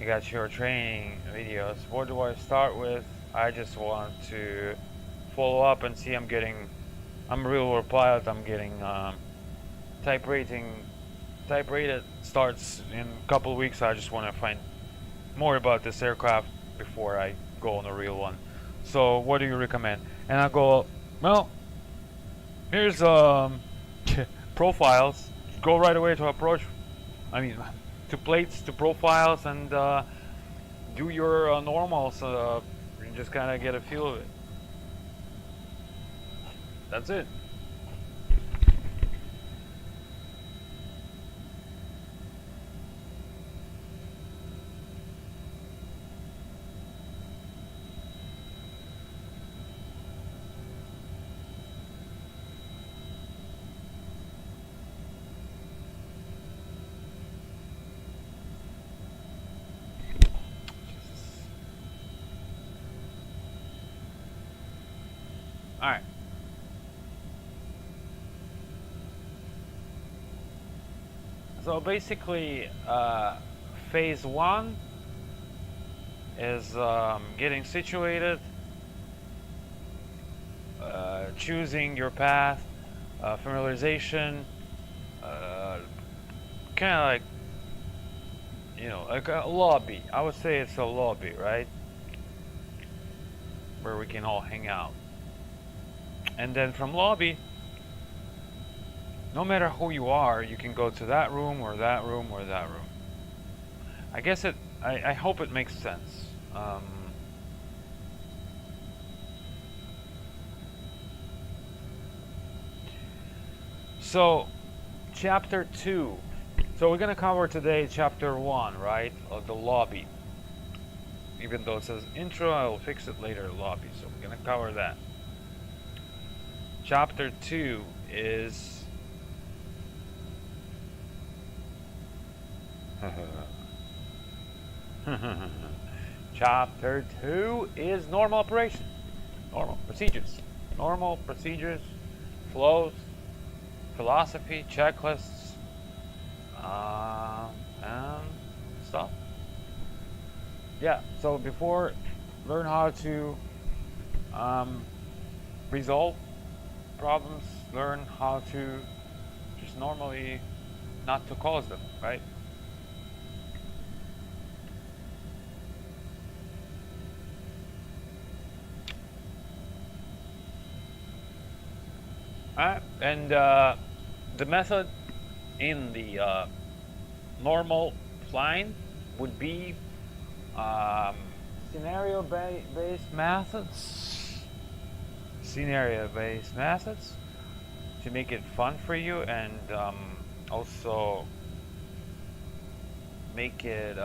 got your training videos. What do I start with? I just want to follow up and see. I'm a real world pilot. I'm getting type rated starts in a couple of weeks. I just want to find more about this aircraft before I go on a real one. So what do you recommend? And I go, well, here's profiles. Go right away to approach. I mean, to plates, to profiles, and do your normals. You just kind of get a feel of it. That's it. All right. So basically, phase one is getting situated, choosing your path, familiarization, kind of like, like a lobby. I would say it's a lobby, right? Where we can all hang out. And then from lobby, no matter who you are, you can go to that room or that room or that room. I guess I hope it makes sense. So, chapter 2. So we're going to cover today chapter 1, right? Of the lobby. Even though it says intro, I'll fix it later, lobby. So we're going to cover that. Chapter 2 is Chapter 2 is normal operation. Normal procedures, flows, philosophy, checklists, and stuff. Yeah, so before, learn how to resolve problems, learn how to just normally not to cause them, right? And the method in the normal flying would be scenario-based methods. Scenario-based methods to make it fun for you, and also make it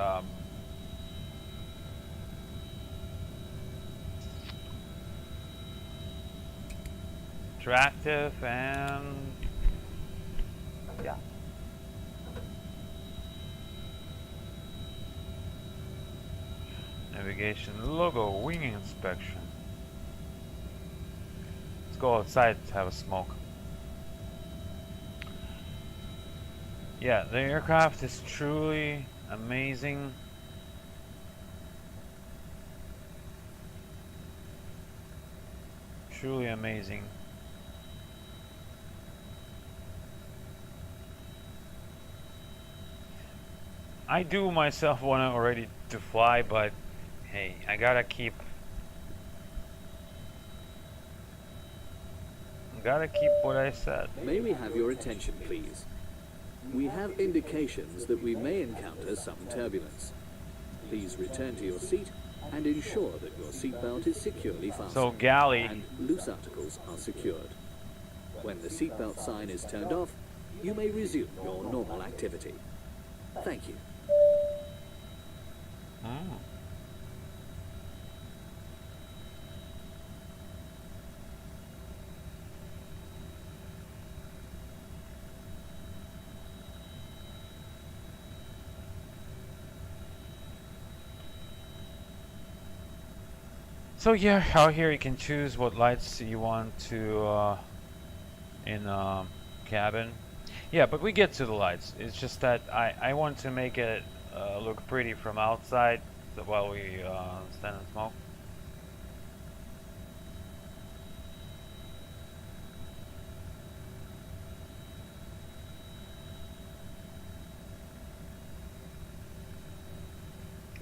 attractive, and yeah. Navigation, logo, wing inspection. Let's go outside to have a smoke. Yeah, the aircraft is truly amazing. Truly amazing. I do myself want already to fly, but hey, I gotta keep what I said. May we have your attention, please? We have indications that we may encounter some turbulence. Please return to your seat and ensure that your seatbelt is securely fastened. So galley and loose articles are secured. When the seatbelt sign is turned off, you may resume your normal activity. Thank you. So yeah, out here you can choose what lights you want to in cabin. Yeah, but we get to the lights. It's just that I want to make it look pretty from outside while we stand and smoke.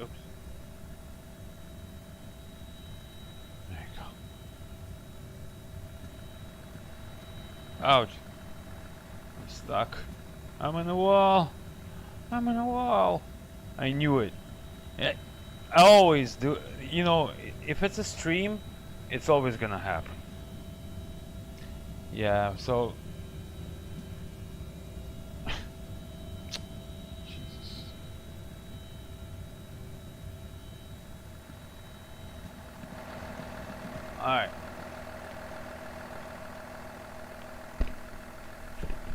Oops. There you go. Ouch. I'm stuck. I'm in the wall. I'm in a wall. I knew it. I always do. You know, if it's a stream, it's always gonna happen. Yeah, so. Jesus. Alright.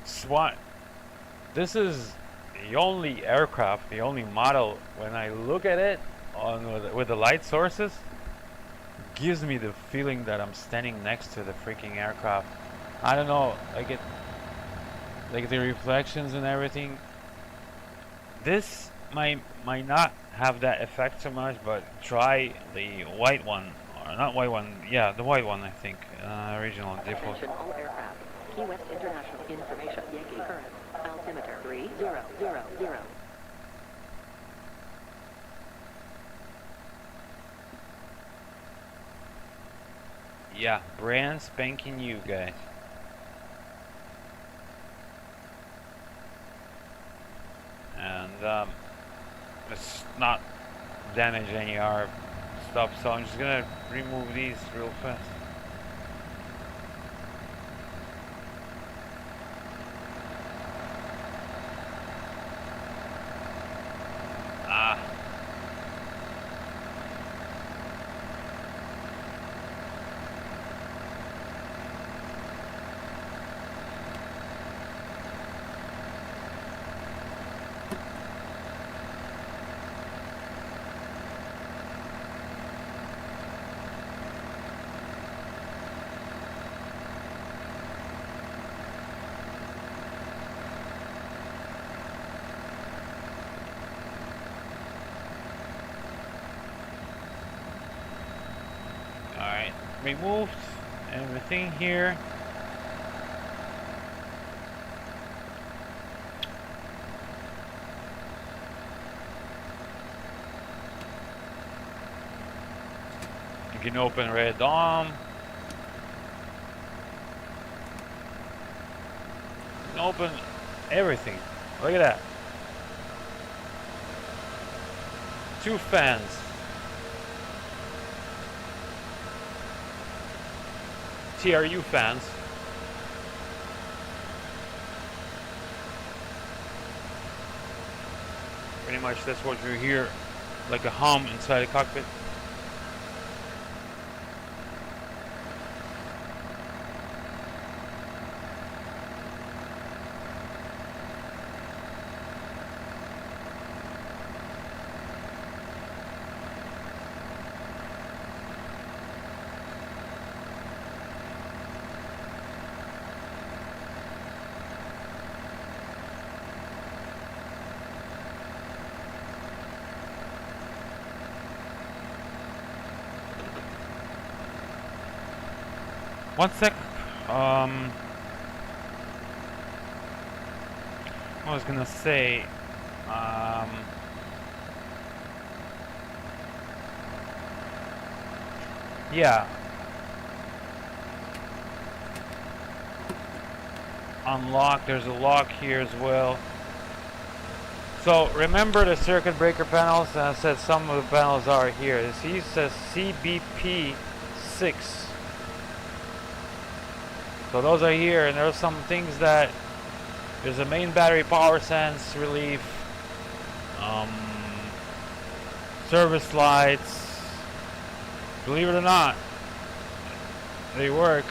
SWAT. This is the only aircraft, the only model, when I look at it with the light sources, gives me the feeling that I'm standing next to the freaking aircraft. I don't know, like the reflections and everything. This might not have that effect so much, but try the white one, or not white one, yeah, the white one I think, original default. Attention all aircraft. Key West International Information. Yankee current. Altimeter 3000. Yeah, brand spanking new, guys. And let's not damage any of our stuff, so I'm just gonna remove these real fast. Ah. Alright, removed everything here. You can open Red Dom. You can open everything. Look at that. 2 fans. TRU fans. Pretty much that's what you hear, like a hum inside a cockpit. One sec. I was gonna say, yeah. Unlock. There's a lock here as well. So remember the circuit breaker panels, and I said some of the panels are here. See, it says CBP 6. So those are here, and there are some things that there's a main battery power sense relief, service lights. Believe it or not, they work.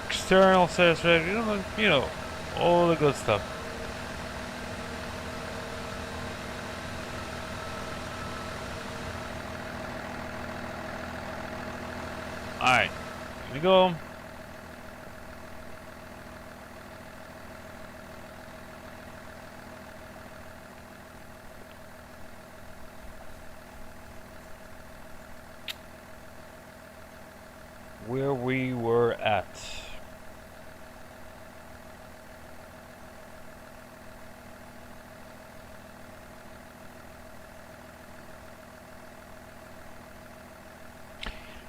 External service, you know, all the good stuff. go. Where we were at.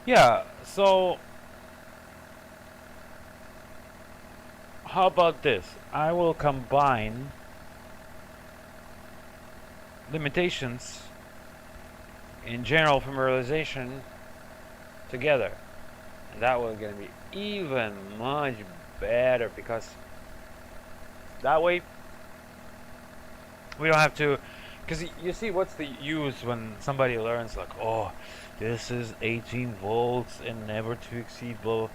Yeah, so how about this? I will combine limitations in general familiarization together. And that was going to be even much better, because that way we don't have to, because you see what's the use when somebody learns like, oh, this is 18 volts and never to exceed blah.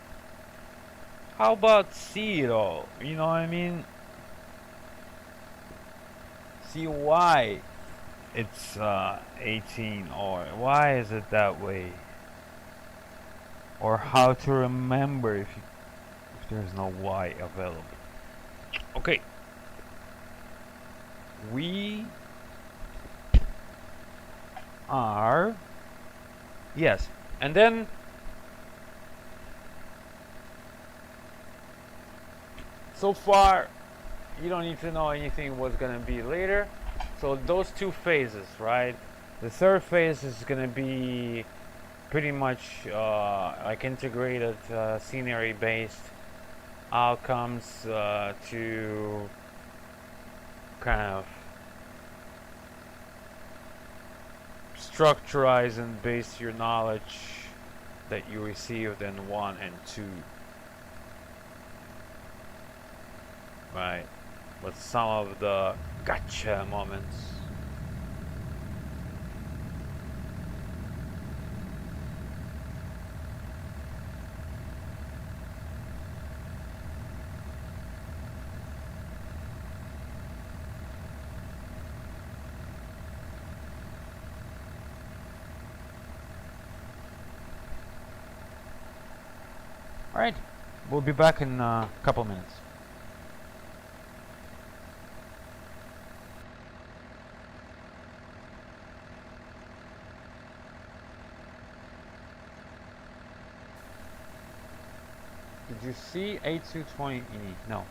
How about see it all? You know what I mean? See why it's 18, or why is it that way? Or how to remember if there's no y available. Okay. We are, yes, and then so far you don't need to know anything what's gonna be later. So those two phases, right? The third phase is gonna be pretty much like integrated scenery based outcomes to kind of structurize and base your knowledge that you received in 1 and 2. Right? With some of the gotcha moments. Alright, we'll be back in a couple minutes. Did you see A220E? No.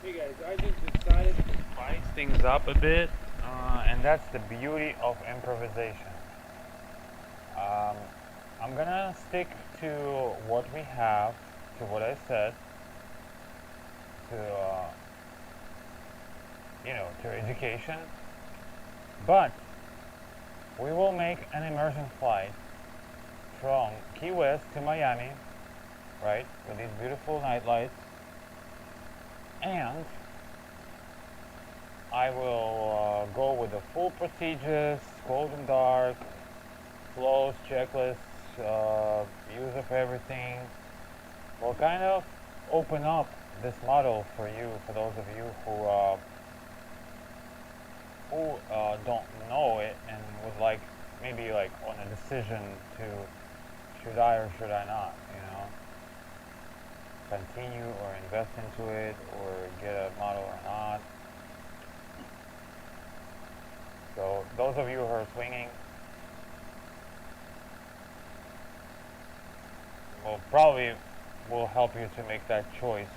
Hey guys, I just decided to spice things up a bit, and that's the beauty of improvisation. Um, I'm gonna stick to what we have, to what I said, to to education, but we will make an immersion flight from Key West to Miami, right, with these beautiful night lights, and I will go with the full procedures, cold and dark, flows, checklists, use of everything. We'll kind of open up this model for you, for those of you who don't know it and would like maybe like on a decision to should I or should I not, continue or invest into it or get a model or not. So those of you who are swinging will help you to make that choice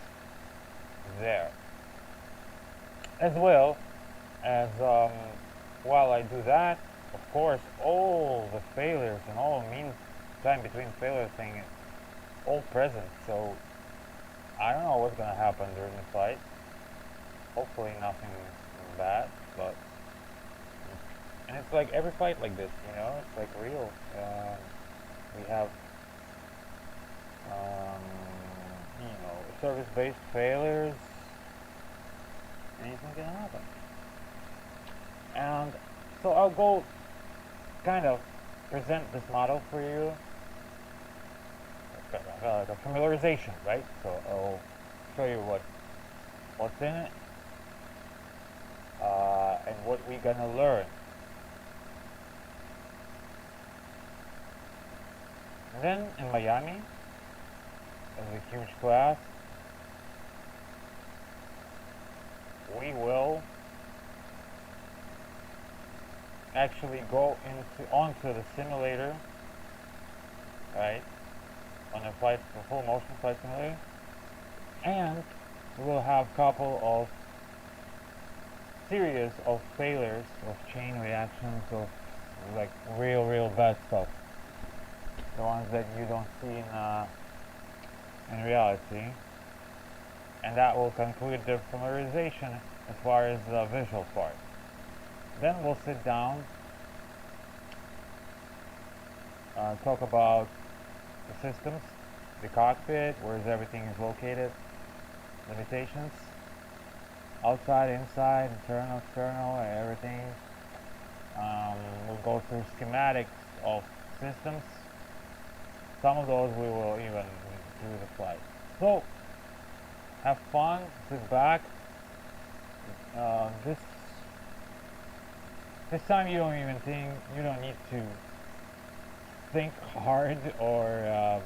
there. As well as while I do that, of course, all the failures and all mean time between failure thing is all present. So I don't know what's gonna happen during the flight. Hopefully nothing bad, but and it's like every flight like this, it's like real. We have service-based failures. Anything can happen. And so I'll go kind of present this model for you, like a familiarization, right? So I'll show you what's in it and what we're gonna learn. And then in Miami, there's a huge class. We will actually go onto the simulator, right? On the full motion flight simulator, and we'll have a couple of series of failures, of chain reactions, of like real bad stuff, the ones that you don't see in reality, and that will conclude the familiarization as far as the visual part. Then we'll sit down, talk about the systems, the cockpit, where everything is located, limitations, outside, inside, internal, external, everything. We'll go through schematics of systems. Some of those we will even do the flight. So, have fun, sit back. This time you don't need to think hard or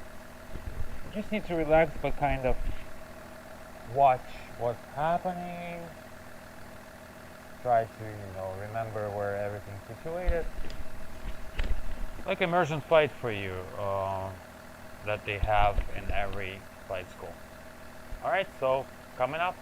you just need to relax, but kind of watch what's happening. Try to, remember where everything's situated. Like immersion flight for you that they have in every flight school. Alright, so coming up.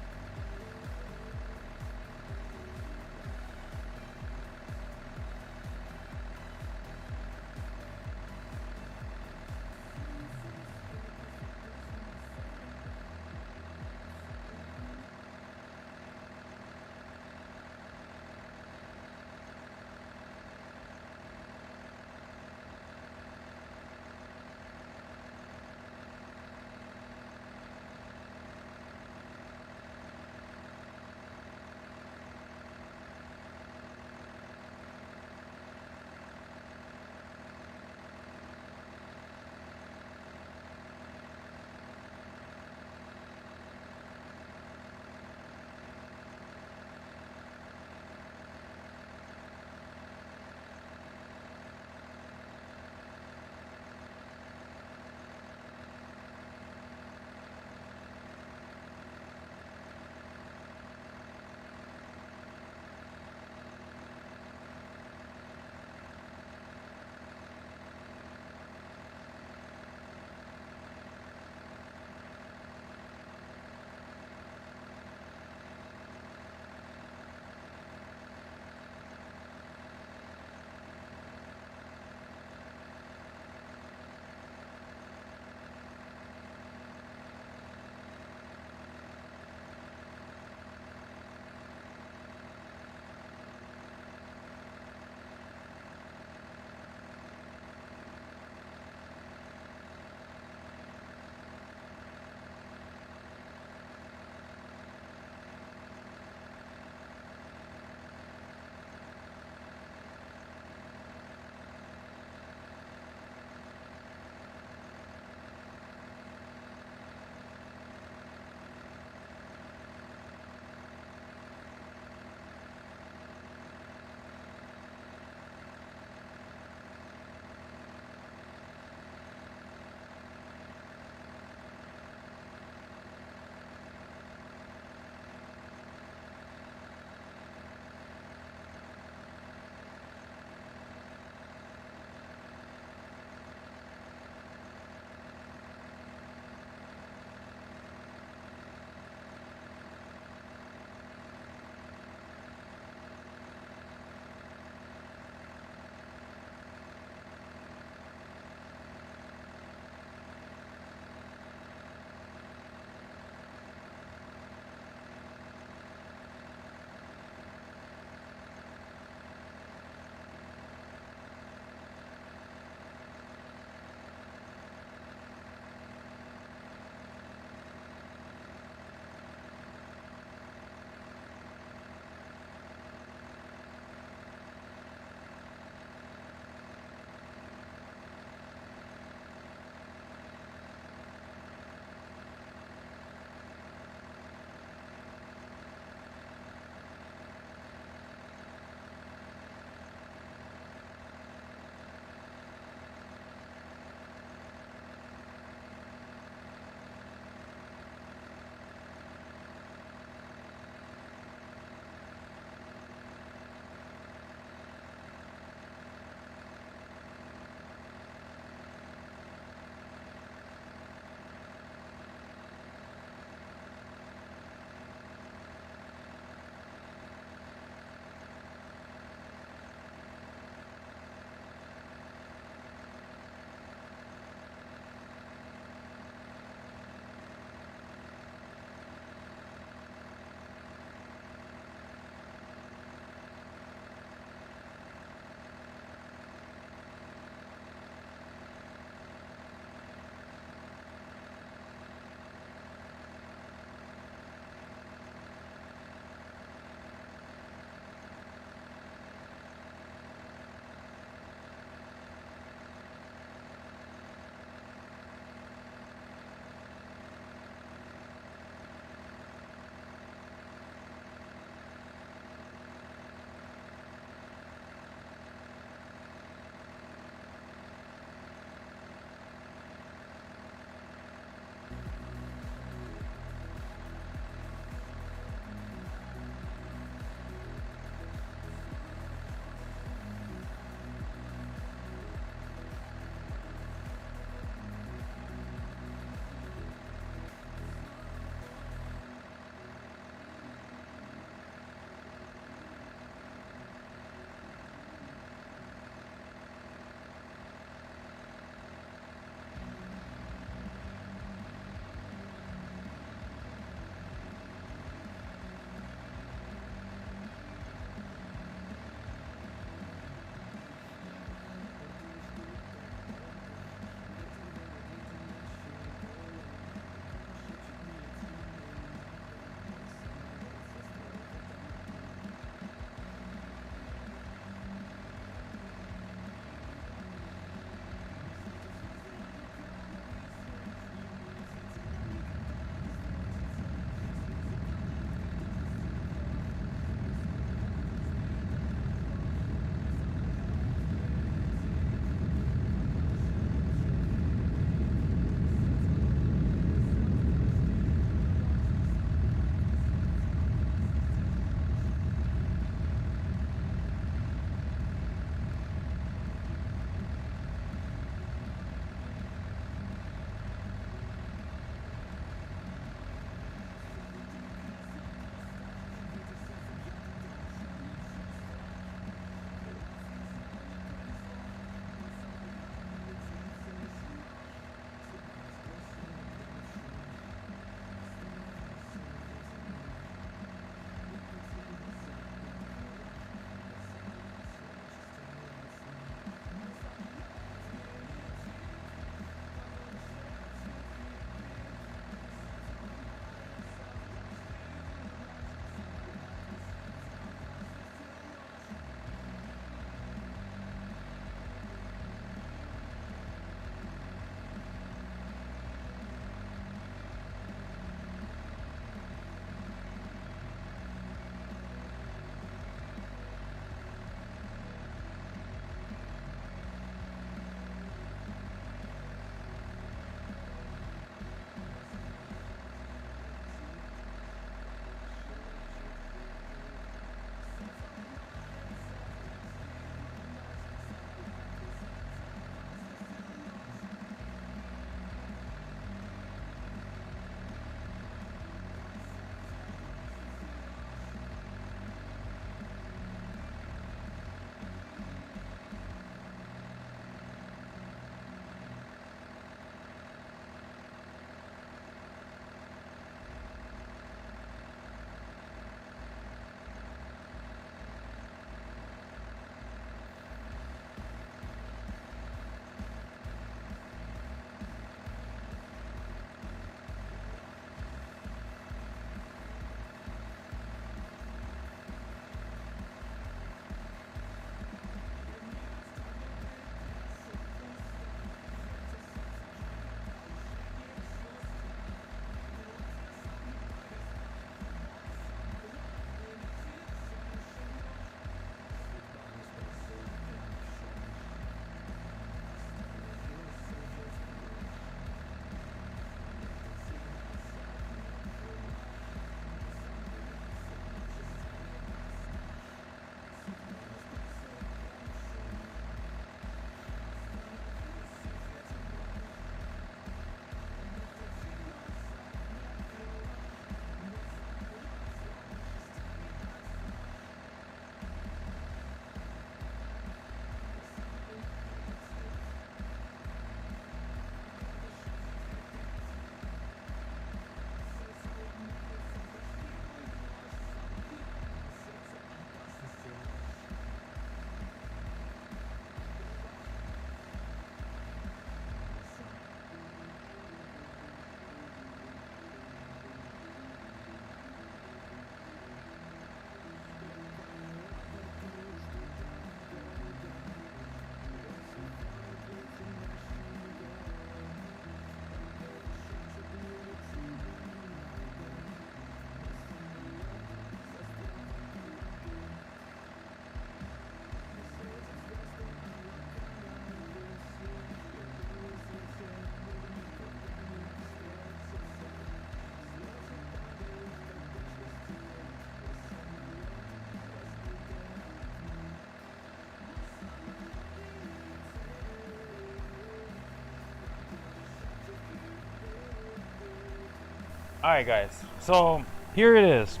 Alright guys, so here it is.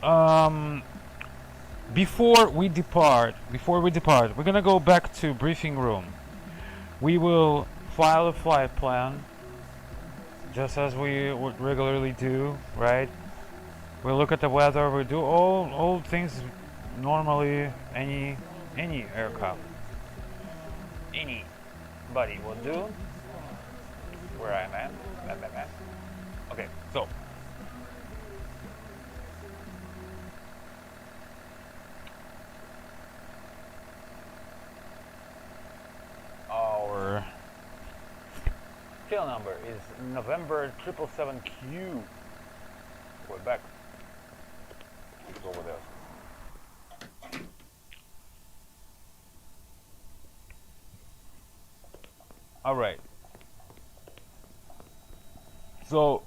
Um, before we depart, we're gonna go back to briefing room. We will file a flight plan, just as we would regularly do, right? We'll look at the weather, we'll do all things normally any aircraft. Anybody will do. Where I'm at. Okay, so our tail number is November 777Q. Quebec. It's over there. Alright. So,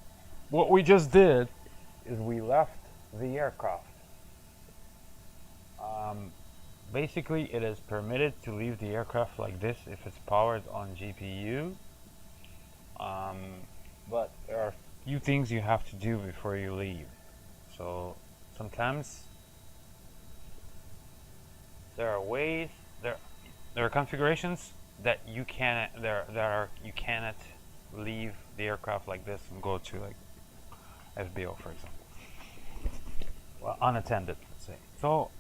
what we just did is we left the aircraft. Basically, it is permitted to leave the aircraft like this if it's powered on GPU. But there are a few things you have to do before you leave. So, sometimes there are ways, there are configurations that you cannot you cannot leave the aircraft like this and go to like FBO, for example. Well, unattended, let's say. So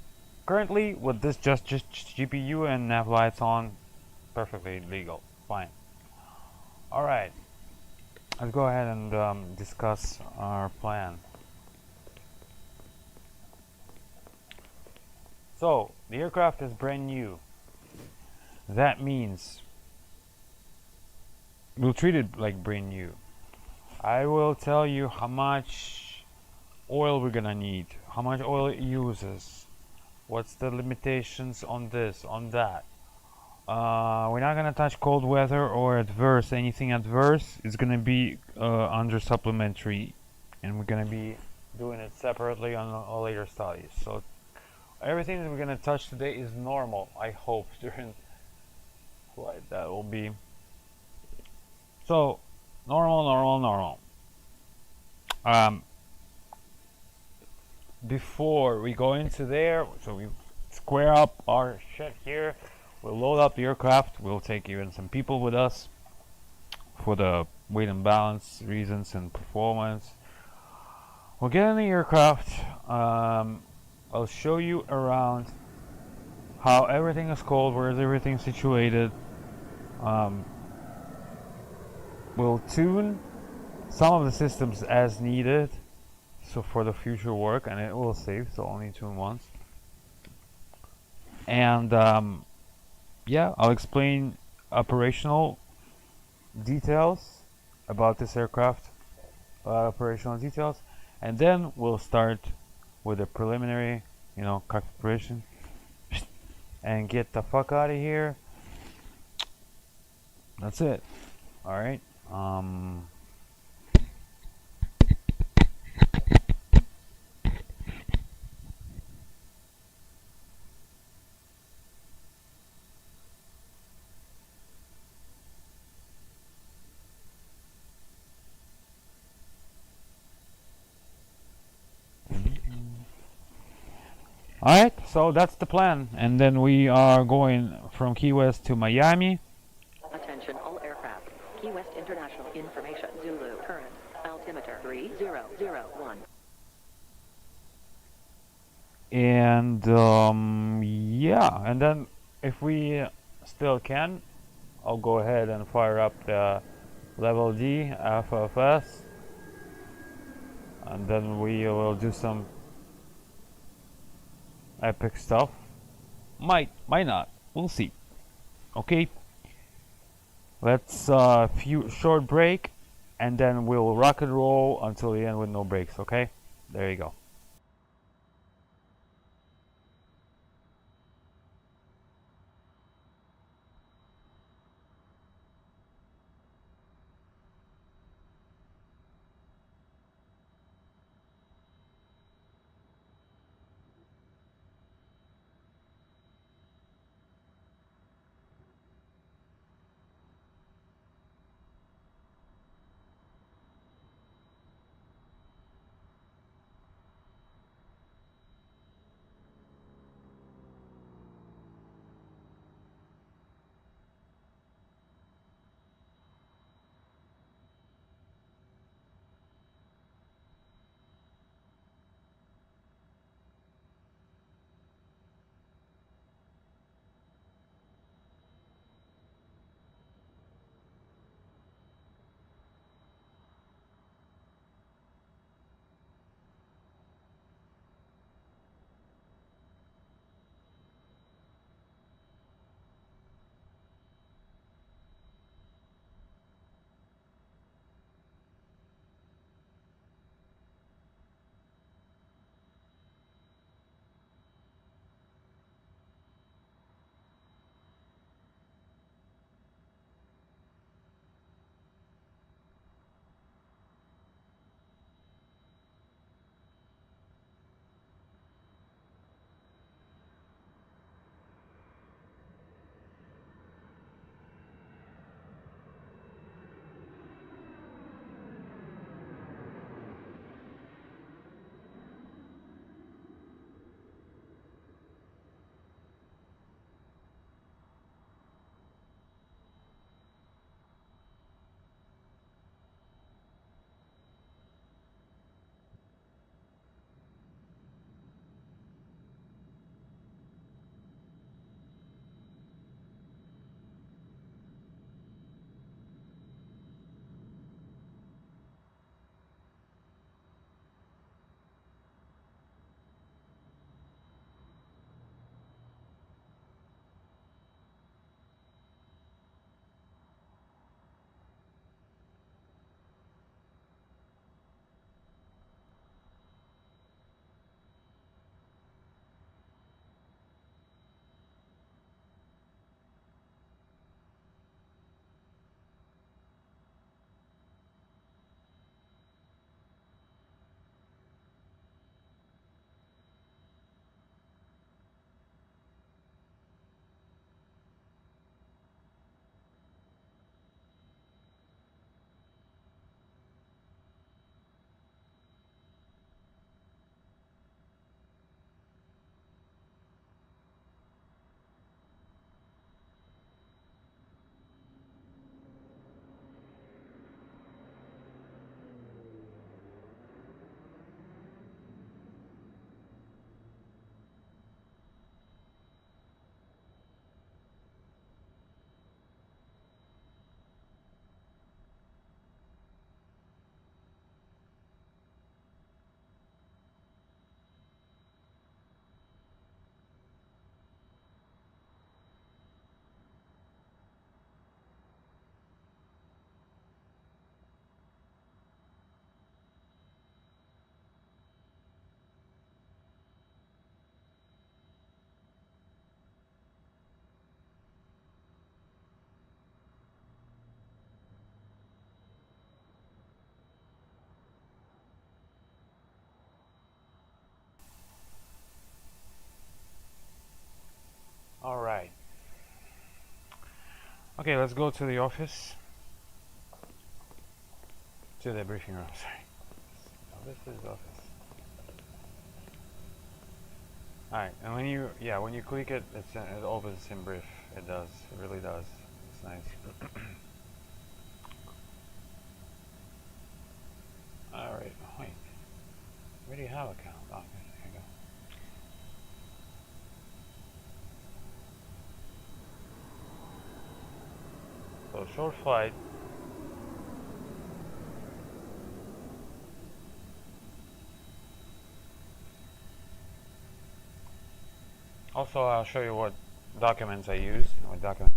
currently with this just GPU and nav lights on, perfectly legal, fine. Alright, let's go ahead and discuss our plan. So the aircraft is brand new. That means we'll treat it like brand new. I will tell you how much oil we're gonna need, how much oil it uses, what's the limitations on this, on that. We're not gonna touch cold weather or adverse. Anything adverse is gonna be under supplementary, and we're gonna be doing it separately on later studies. So everything that we're gonna touch today is normal, I hope, during flight. That will be so normal. Before we go into there, so we square up our shit here. We'll load up the aircraft. We'll take even some people with us for the weight and balance reasons and performance. We'll get in the aircraft. I'll show you around how everything is called, where is everything situated. We'll tune some of the systems as needed, so for the future work, and it will save, so only tune once. And yeah, I'll explain operational details about this aircraft, operational details, and then we'll start with the preliminary, cockpit preparation, and get the fuck out of here. That's it. All right. Alright, so that's the plan, and then we are going from Key West to Miami. Attention all aircraft. Key West International Information. Zulu. Current. Altimeter 3001. And yeah, and then if we still can, I'll go ahead and fire up the level D FFS, and then we will do some epic stuff. Might not, we'll see. Okay, let's few short break, and then we'll rock and roll until the end with no breaks. Okay, there you go. Okay, let's go to the office. To the briefing room, sorry. So this is office. Alright, and when you click it, it opens in brief. It does, it really does. It's nice. Alright, wait. Where do you have account? Oh, there you go. So short flight. Also, I'll show you what documents I use. What documents.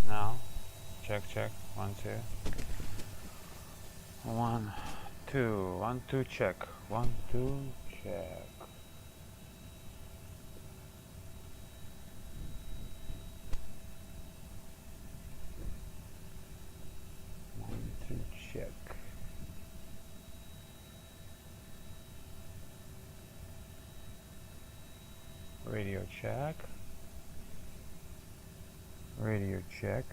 Now, check. 1, 2. 1, 2. 1, 2. Check. 1, 2. Check. Check. Radio check. Radio check.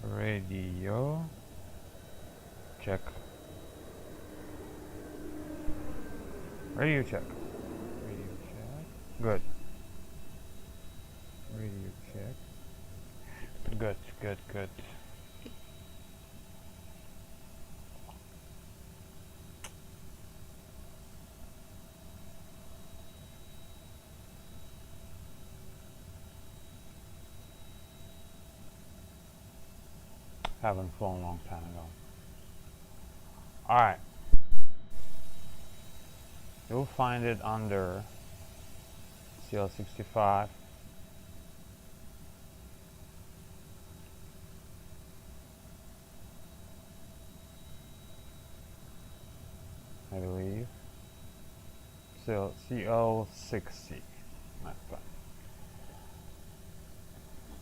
Radio check. Radio check. Radio check. Good. Radio check. Good. Haven't flown a long time ago. Alright. You'll find it under CL65. I believe. CL60. That's fine.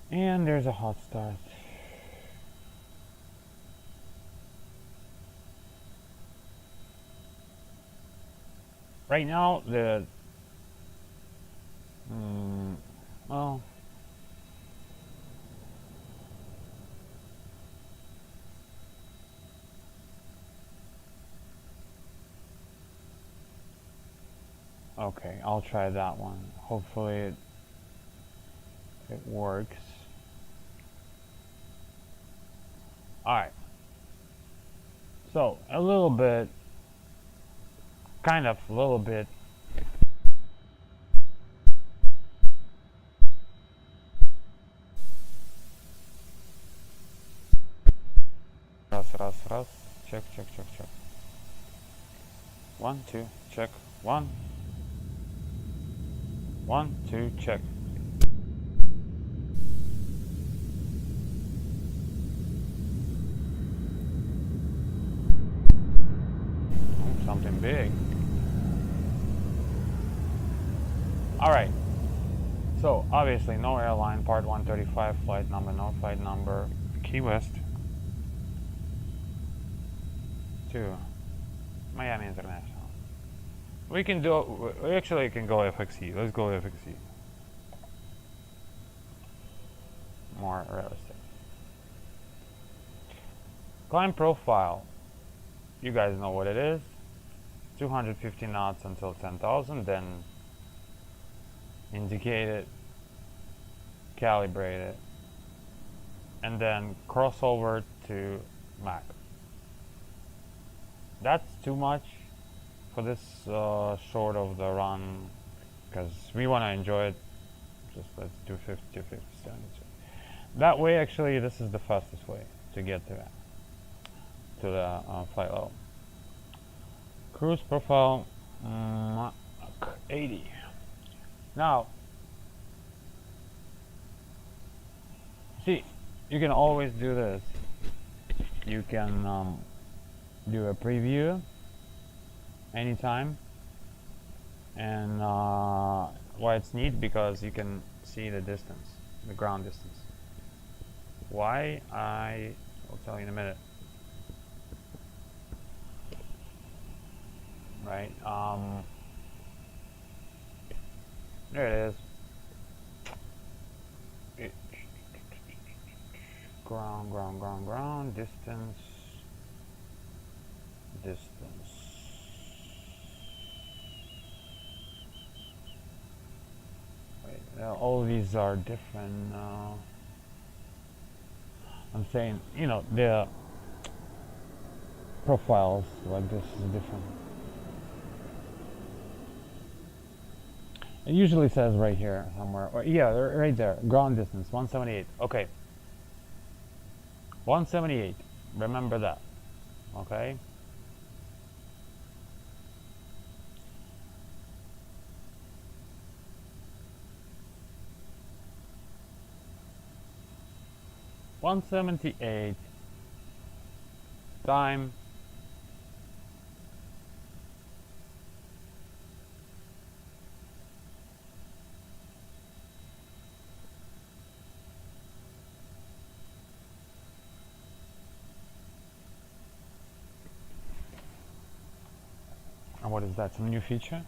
And there's a hot start. Right now, well, okay, I'll try that one. Hopefully it works. Alright. So, a little bit. Kind of, a little bit. Раз. Check. 1, 2, check. 1, 2, check. Oh, something big. Alright, so obviously no airline, part 135, flight number, Key West to Miami International. We actually can go FXE, let's go FXE. More realistic. Climb profile, you guys know what it is, 250 knots until 10,000, then indicate it, calibrate it, and then cross over to Mach. That's too much for this short of the run, because we want to enjoy it. Just let's do 50 to 50, 70. That way, actually, this is the fastest way to get to that, to the flight level. Cruise profile, Mach 80. Now, see, you can always do this. You can do a preview anytime, and why it's neat, because you can see the distance, the ground distance. Why? I will tell you in a minute. right? There it is. Ground, distance. Wait, all these are different. I'm saying, you know, the profiles like this is different. It usually says right here somewhere. Or, yeah, right there. Ground distance, 178. Okay. 178. Remember that. Okay. $178 time and what is that? Some new feature?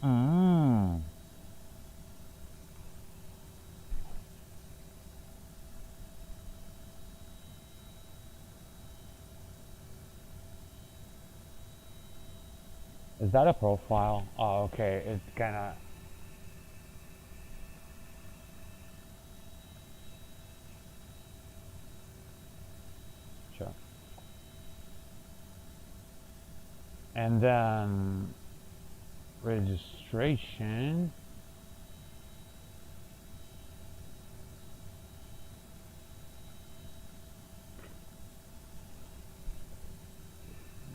Mm. Is that a profile? Oh, okay. It's kind of. Sure. And then registration.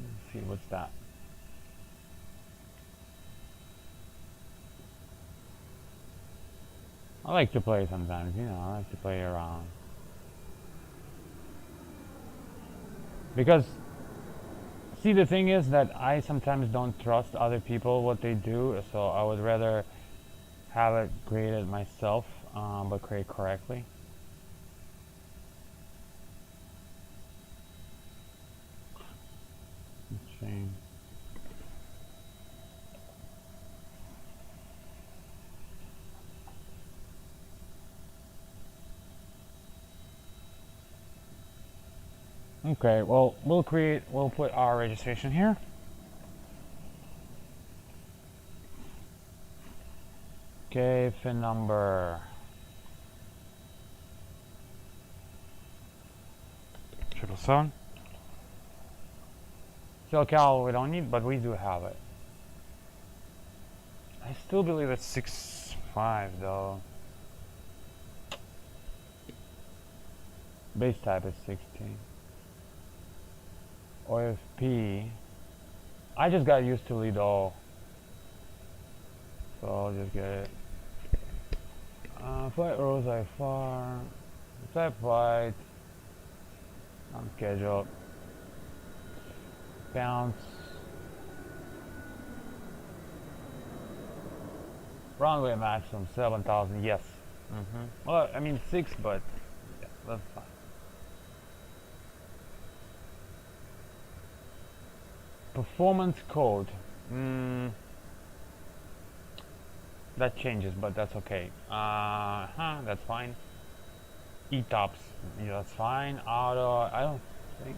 Let's see, what's that? I like to play sometimes, you know, I like to play around. Because, see, the thing is that I sometimes don't trust other people, what they do, so I would rather have it created myself, but create correctly. Shame. Okay, well, we'll put our registration here. Okay, FIN number. Triple seven. SoCal we don't need, but we do have it. I still believe it's 6.5 though. Base type is 16. OFP. I just got used to lead all, so I'll just get it. Flight rules I far. Type flight. On schedule. Bounce. Runway maximum 7,000. Yes. Well, I mean 6, but yeah, that's fine. Performance code. That changes, but that's okay. That's fine. ETOPS, yeah, that's fine. Auto, I don't think.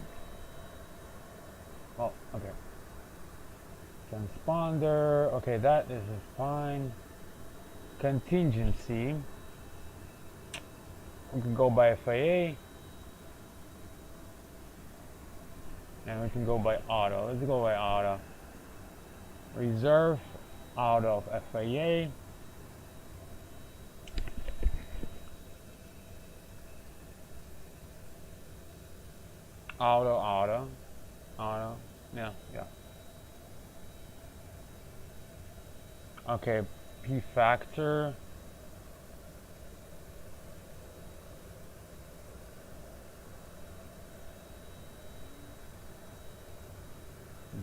Oh, okay. Transponder, okay, that is fine. Contingency. We can go by FAA. And we can go by auto. Let's go by auto. Reserve out of FAA. Auto. Yeah. Okay, P factor.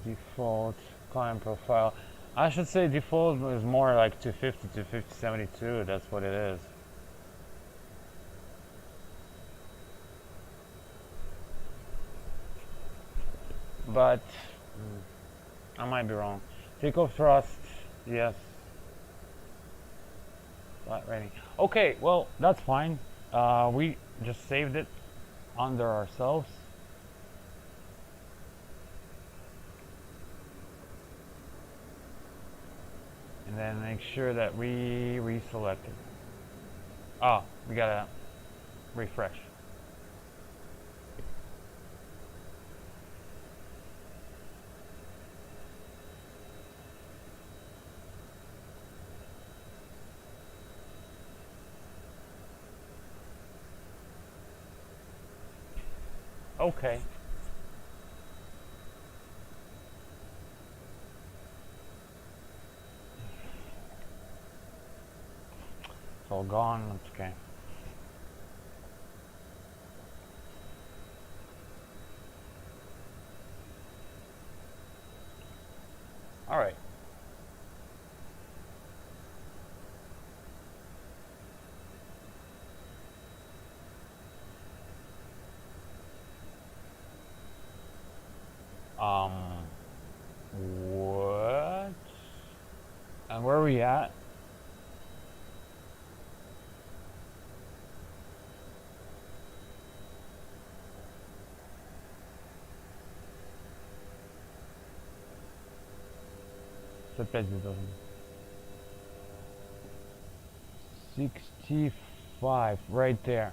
Default client profile. I should say default is more like 250 to 5072. That's what it is. but I might be wrong. Takeoff thrust, yes. Flight ready. Okay, well, that's fine. We just saved it under ourselves. And then make sure that we reselect it. Oh, we gotta refresh. Okay. It's all gone. That's okay. All right. What? And where are we at? C5, 65, right there.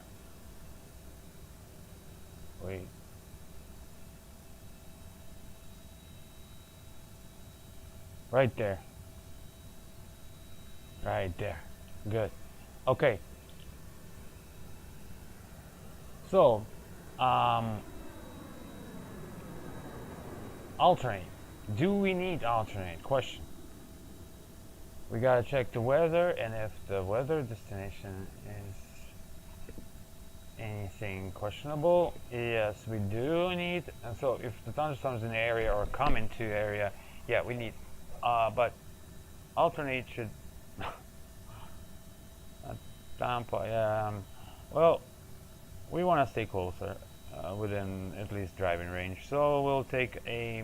Wait. Right there. Right there. Good. Okay. So, alternate. Do we need alternate? Question. We gotta check the weather, and if the weather destination is anything questionable, yes, we do need. And so, if the thunderstorms in the area or come into area, yeah, we need. But alternate should. Tampa, yeah. Well, we want to stay closer, within at least driving range. So we'll take a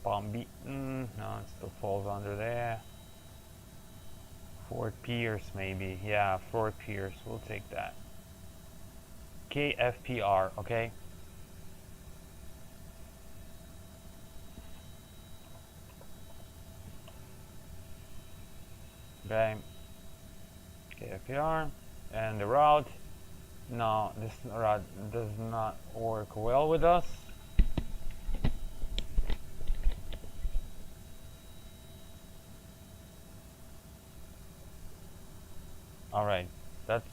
Palm Beaten. No, it still falls under there. Fort Pierce, maybe. Yeah, Fort Pierce. We'll take that. KFPR, okay? Okay. KFPR. And the route. No, this route does not work well with us. Alright, let's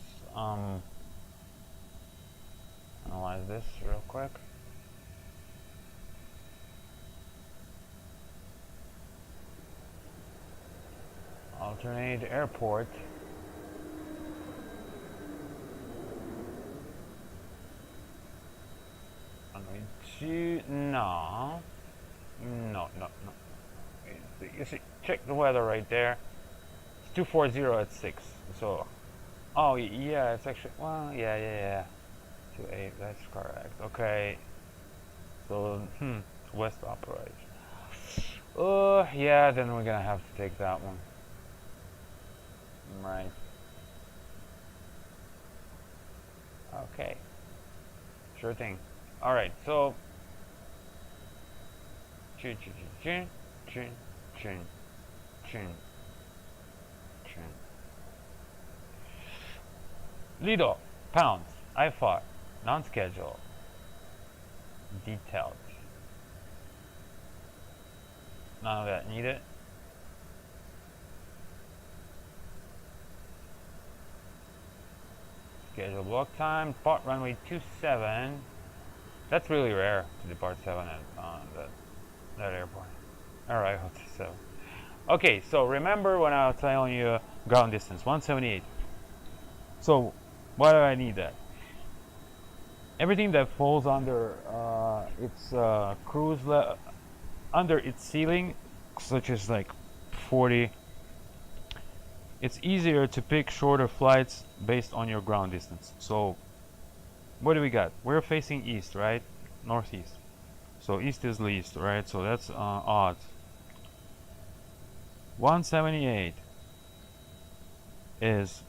analyze this real quick. Alternate airport. No. You see, check the weather right there. It's 240 at 6. So, oh yeah, it's actually, well, yeah. 28, that's correct. Okay. So, west operation. Yeah, then we're gonna have to take that one. Right. Okay. Sure thing. Alright, so chin. Lido, pounds, IFAR, non-schedule, detailed. None of that needed. Schedule block time, depart runway 27. That's really rare to depart 7 at that airport. Alright, 27. Okay, so remember when I was telling you ground distance, 178. So, why do I need that? Everything that falls under its cruise under its ceiling, such as like 40, it's easier to pick shorter flights based on your ground distance. So what do we got? We're facing east, right? Northeast. So east is least, right? So that's odd. 178 is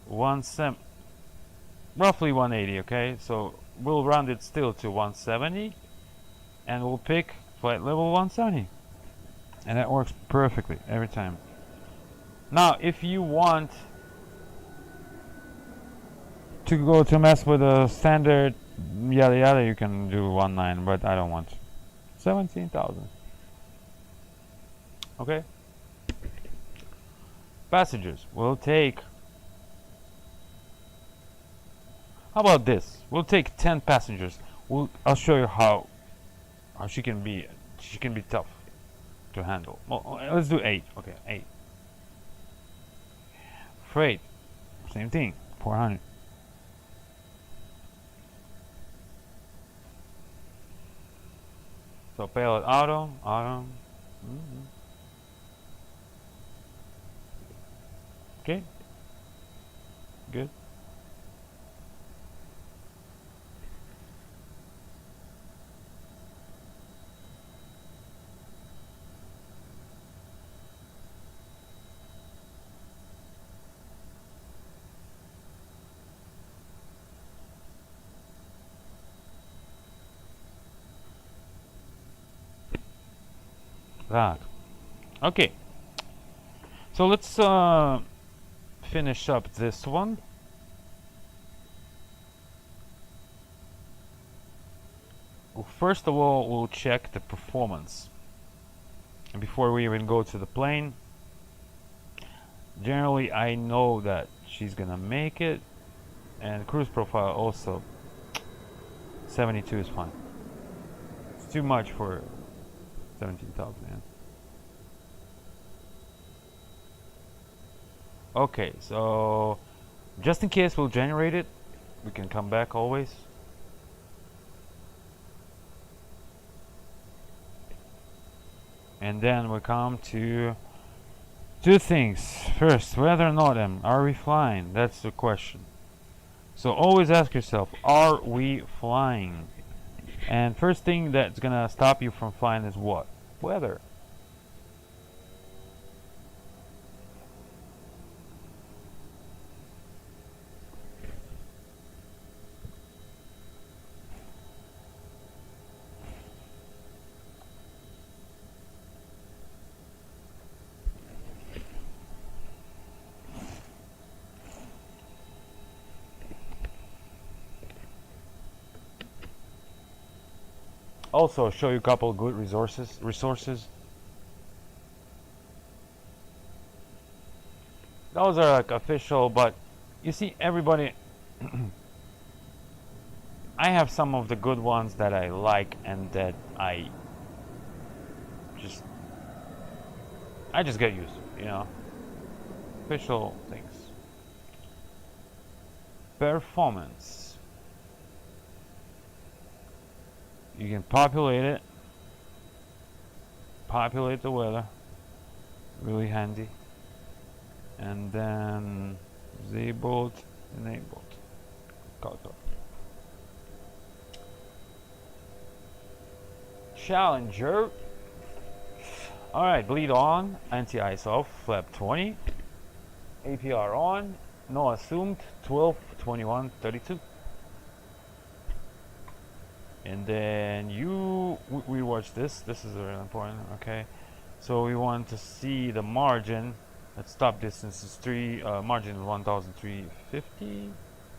roughly 180, okay? So we'll round it still to 170 and we'll pick flight level 170. And that works perfectly every time. Now, if you want to go to mess with a standard yada yada, you can do 19, but I don't want to. 17,000. Okay. Passengers, we'll take. How about this? We'll take 10 passengers. I'll show you how she can be. She can be tough to handle. Well, let's do 8. Okay, 8. Freight, same thing. 400. So payload auto. Okay. Good. That. Okay. So let's finish up this one. Well, first of all, we'll check the performance. And before we even go to the plane, generally I know that she's gonna make it, and cruise profile also 72 is fine. It's too much for 17,000. Yeah. Okay, so just in case we'll generate it, we can come back always. And then we come to two things. First, whether or not are we flying? That's the question. So always ask yourself, are we flying? And first thing that's gonna stop you from flying is what? Weather. Also show you a couple good resources. Those are like official, but you see everybody I have some of the good ones that I like and that I just get used to, you know. Official things. Performance. You can populate the weather, really handy, and then disabled, enabled, got up. Challenger. Alright, bleed on, anti-ice off, flap 20, APR on, no assumed, 12, 21, 32. And then we watch this is very important, okay? So we want to see the margin. Let's stop distance is 3, margin is 1,350.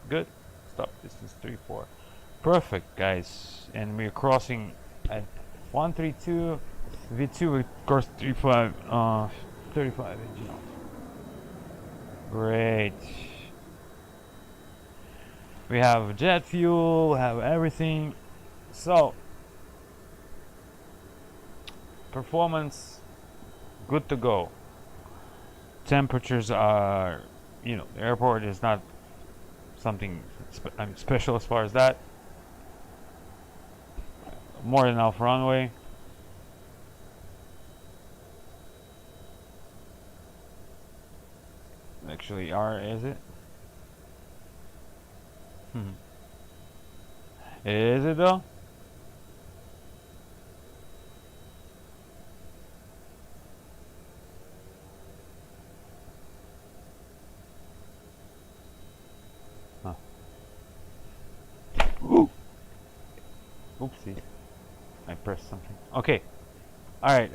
Good. Stop distance 34. Perfect, guys. And we're crossing at 132 V2 with course 35 engine off. Great. We have jet fuel, have everything. So, performance, good to go. Temperatures are, you know, the airport is not something special as far as that. More than enough runway. Actually, is it? Is it though? Oopsie. I pressed something. Okay. Alright,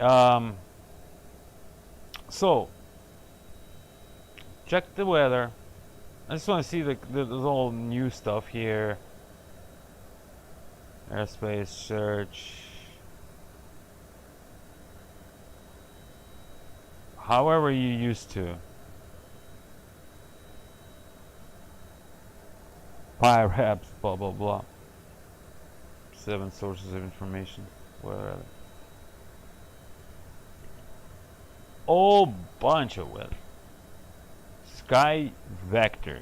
so check the weather. I just want to see the all new stuff here. Airspace search. However you used to. Pyraps, blah blah blah. 7 sources of information. Where are they? Whole bunch of weather. Sky vector.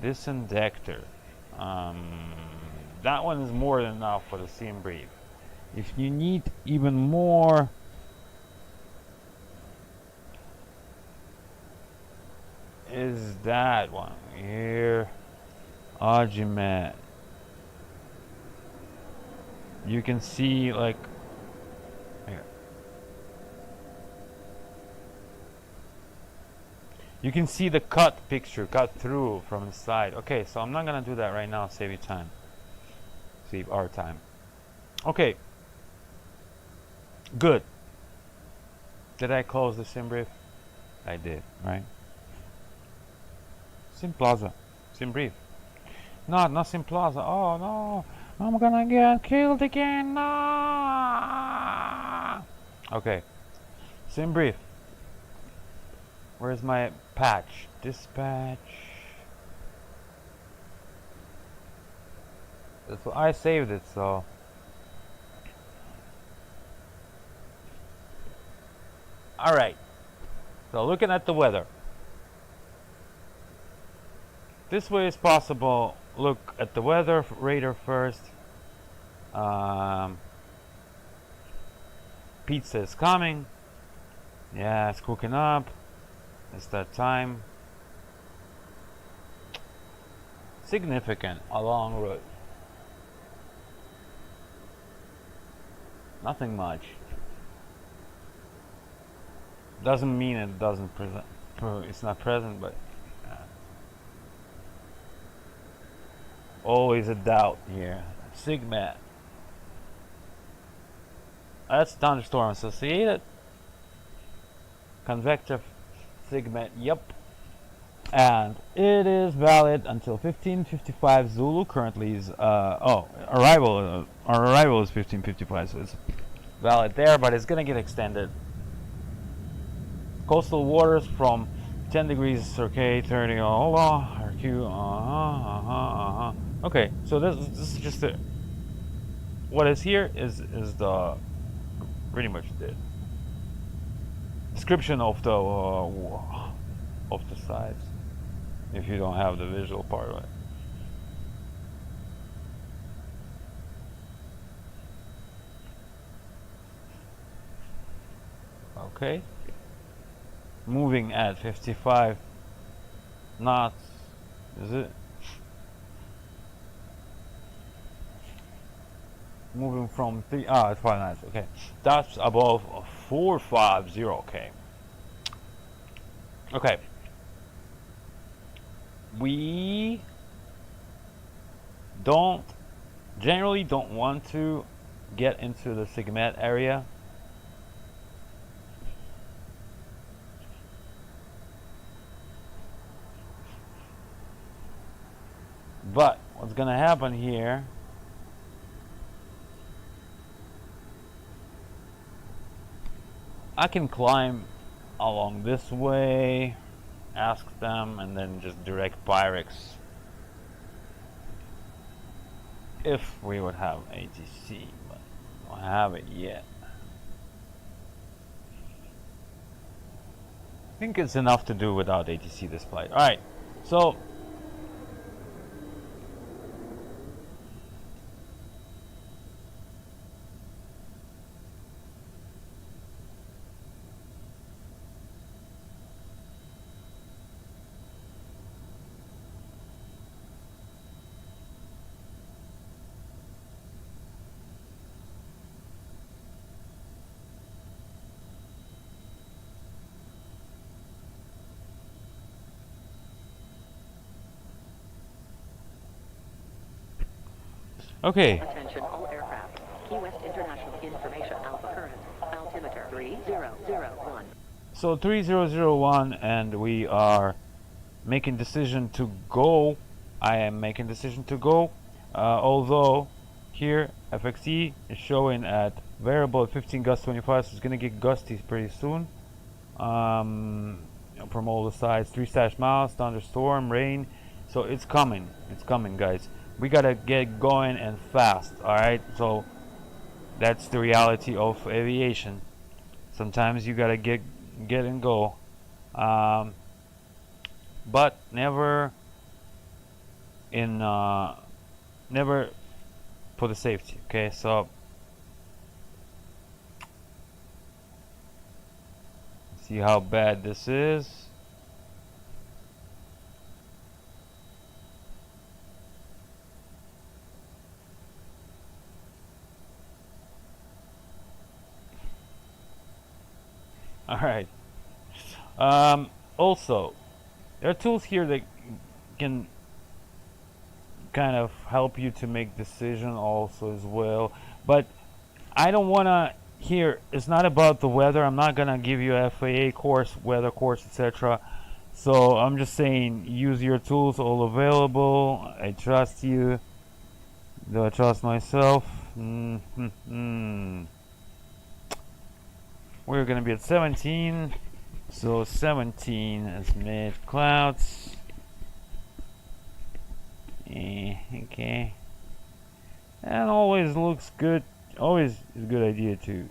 Disindector. That one is more than enough for the sim brief. If you need even more, is that one here. Agimat. You can see like here. You can see the cut picture, cut through from the side. Okay, so I'm not gonna do that right now, save you time. Save our time. Okay. Good. Did I close the sim brief? I did, right? Sim Plaza. Sim brief. Not Sim Plaza. Oh no. I'm gonna get killed again. No. Okay. Sim brief. Where's my patch? Dispatch. So I saved it, so. Alright. So looking at the weather. This way is possible. Look at the weather radar first. Pizza is coming. Yeah, it's cooking up. It's that time. Significant, a long route. Nothing much. Doesn't mean it doesn't present. It's not present, but always a doubt here. Sigmat. That's thunderstorm associated. Convective Sigmat. Yep. And it is valid until 1555 Zulu. Currently is arrival. Our arrival is 1555, so it's valid there, but it's gonna get extended. Coastal waters from 10 degrees circa 30. RQ. Okay, so this is just it. What is here is the pretty much the description of the size. If you don't have the visual part of it. Okay. Moving at 55 knots. Is it? Moving from 3 it's 5 knots. Okay. That's above 450. Okay. We generally don't want to get into the Sigmat area. But what's gonna happen here I can climb along this way, ask them, and then just direct Pyrex if we would have ATC, but we don't have it yet. I think it's enough to do without ATC this flight. Alright, so Okay. Attention all aircraft. Key West International information alpha current. Altimeter 3001. So 3001, and we are making decision to go. I am making decision to go. Although here FXE is showing at variable at 15 gust 25, so it's gonna get gusty pretty soon. From all the sides, 3-miles, thunderstorm, rain. So it's coming. It's coming, guys. We gotta get going and fast. All right. So that's the reality of aviation. Sometimes you gotta get and go, but never never for the safety. Okay, so see how bad this is. All right. Also, there are tools here that can kind of help you to make decision also as well. But I don't wanna here. It's not about the weather. I'm not gonna give you a FAA course, weather course, etc. So I'm just saying, use your tools, all available. I trust you. Do I trust myself? We're gonna be at 17. So 17 is mid clouds. Okay. And always looks good. Always is a good idea to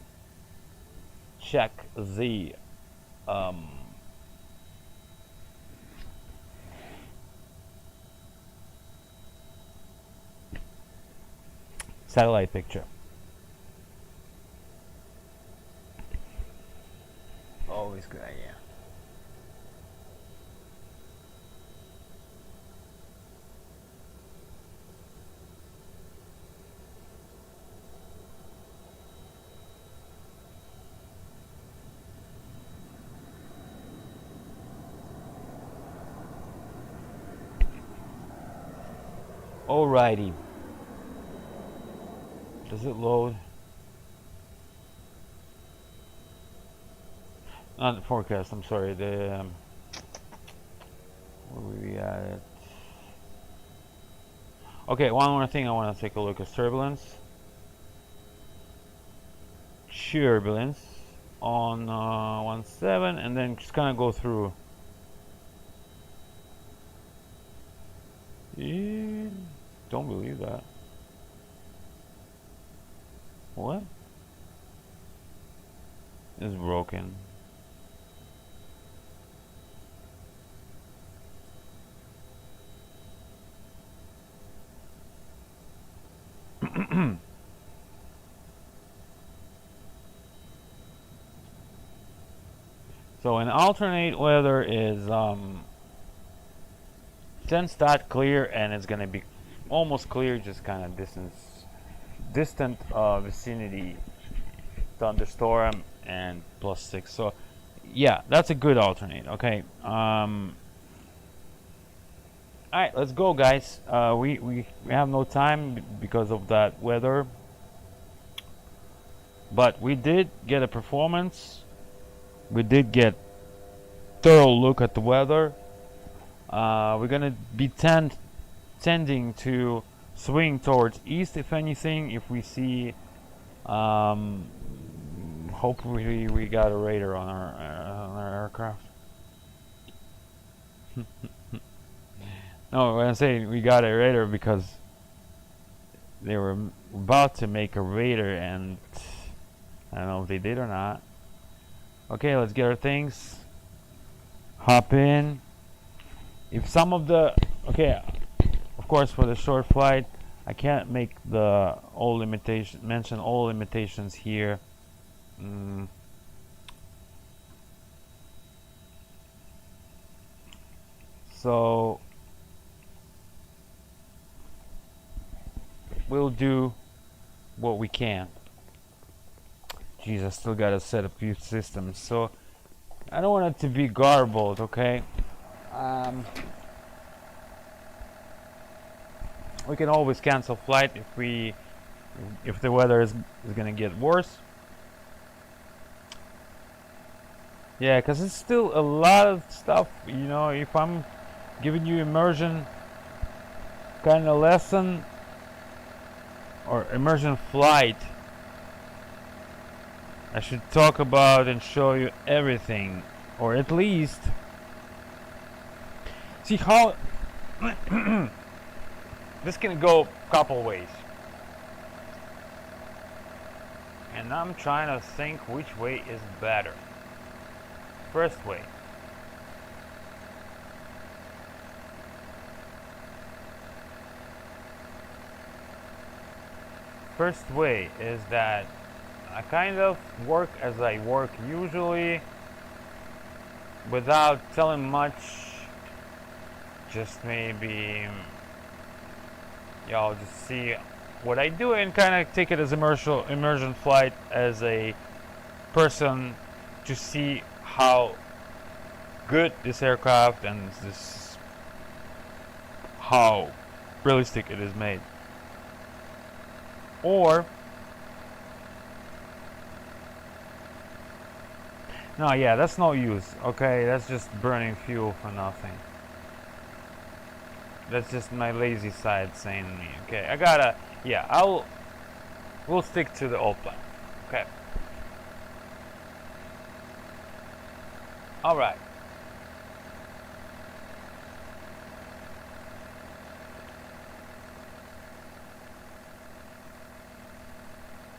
check the satellite picture. Always good idea. Alrighty. Does it load? Not the forecast, I'm sorry. The where were we at? Okay, one more thing I want to take a look at turbulence. Turbulence on 17, and then just kind of go through. Don't believe that. What? It's broken. So an alternate weather is 10 stat clear, and it's gonna be almost clear, just kind of distant vicinity thunderstorm and +6. So yeah, that's a good alternate. Okay. All right, let's go, guys. We have no time because of that weather, but we did get a performance. We did get thorough look at the weather. We're gonna be tending to swing towards east, if anything. If we see, hopefully we got a radar on our aircraft. No, when I say we got a radar, because they were about to make a radar, and I don't know if they did or not. Okay, let's get our things. Hop in. If some of the of course, for the short flight, I can't make the mention all limitations here. So we'll do what we can. Jeez, I still gotta set a few systems, so I don't want it to be garbled, okay? We can always cancel flight if the weather is gonna get worse. Yeah, because it's still a lot of stuff, you know. If I'm giving you immersion kind of lesson or immersion flight, I should talk about and show you everything, or at least see how this can go a couple ways. And I'm trying to think which way is better. First way. First way is that I kind of work as I work usually without telling much. Just maybe y'all just see what I do and kind of take it as immersion flight as a person to see how good this aircraft and this how realistic it is made. Or no, yeah, that's no use. Okay, that's just burning fuel for nothing. That's just my lazy side saying to me. Okay, I gotta, yeah, we'll stick to the old plan. Okay. All right.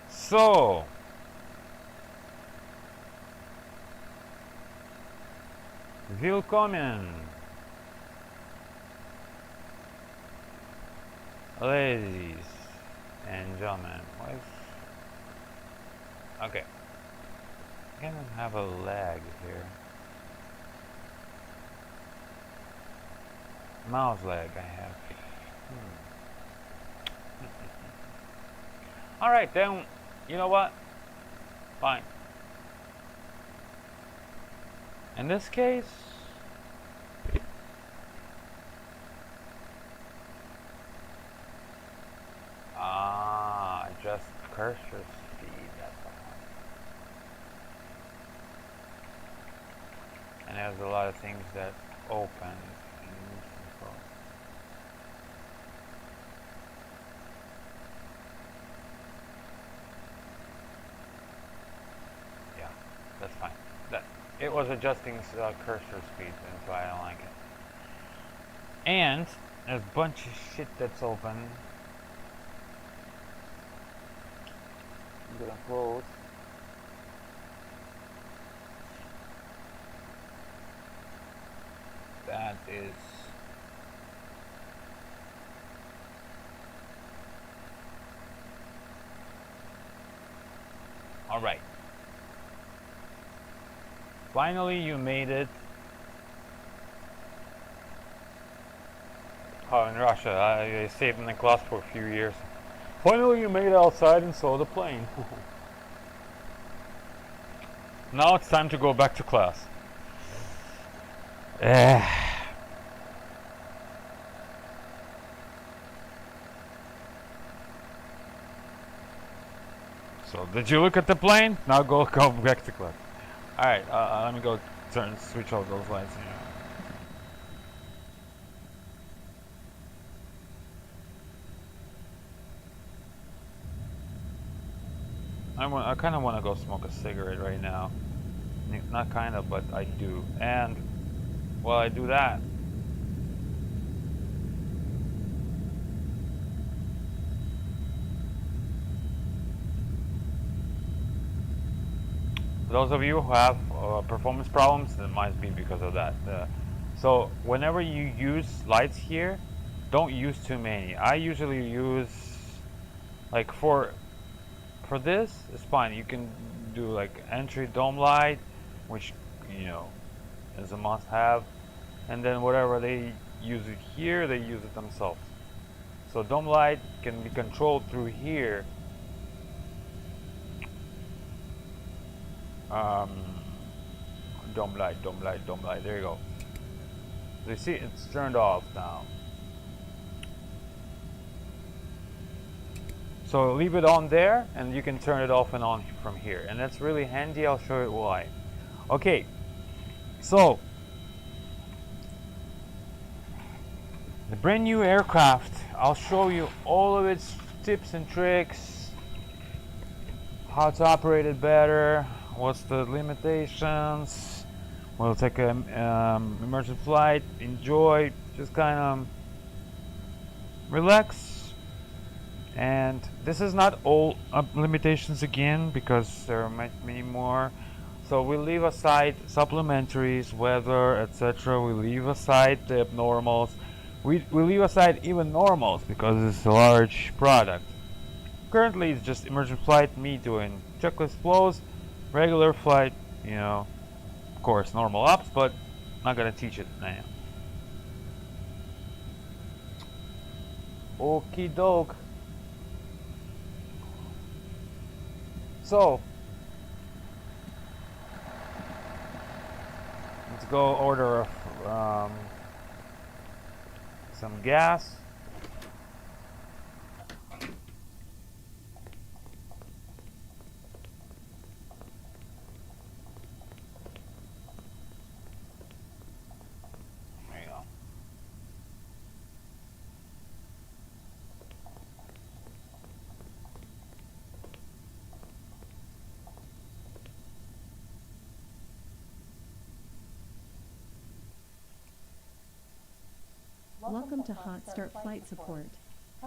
So, willkommen, ladies and gentlemen. Okay. I kind of have a lag here. Mouse lag I have. Alright, then, you know what? Fine. In this case, just cursor speed, that's all. And there's a lot of things that open. Yeah, that's fine. It was adjusting cursor speed, and so I don't like it. And there's a bunch of shit that's open. I'm gonna close. That is all right. Finally, you made it. Oh, in Russia, I stayed in the class for a few years. Finally, you made it outside and saw the plane. Now it's time to go back to class. So, did you look at the plane? Now go back to class. Alright, let me go switch all those lights here. I kind of want to go smoke a cigarette right now. Not kind of, but I do. And while I do that, for those of you who have performance problems, it might be because of that. So whenever you use lights here, don't use too many. I usually use, like for this, it's fine. You can do like entry dome light, which, you know, is a must-have, and then whatever they use it here, they use it themselves. So dome light can be controlled through here. Dome light, dome light, dome light. There you go. So you see, it's turned off now. So leave it on there and you can turn it off and on from here, and that's really handy. I'll show you why. Okay, so the brand new aircraft, I'll show you all of its tips and tricks, how to operate it better, what's the limitations. We'll take an emergency flight, enjoy, just kind of relax. And this is not all limitations again, because there are many more. So we leave aside supplementaries, weather, etc. We leave aside the abnormals. We leave aside even normals because it's a large product. Currently it's just emergency flight, me doing checklist flows, regular flight, you know, of course normal ops, but not gonna teach it now. Okie doke. So let's go order some gas. There you go. Welcome to Hot Start Flight Support.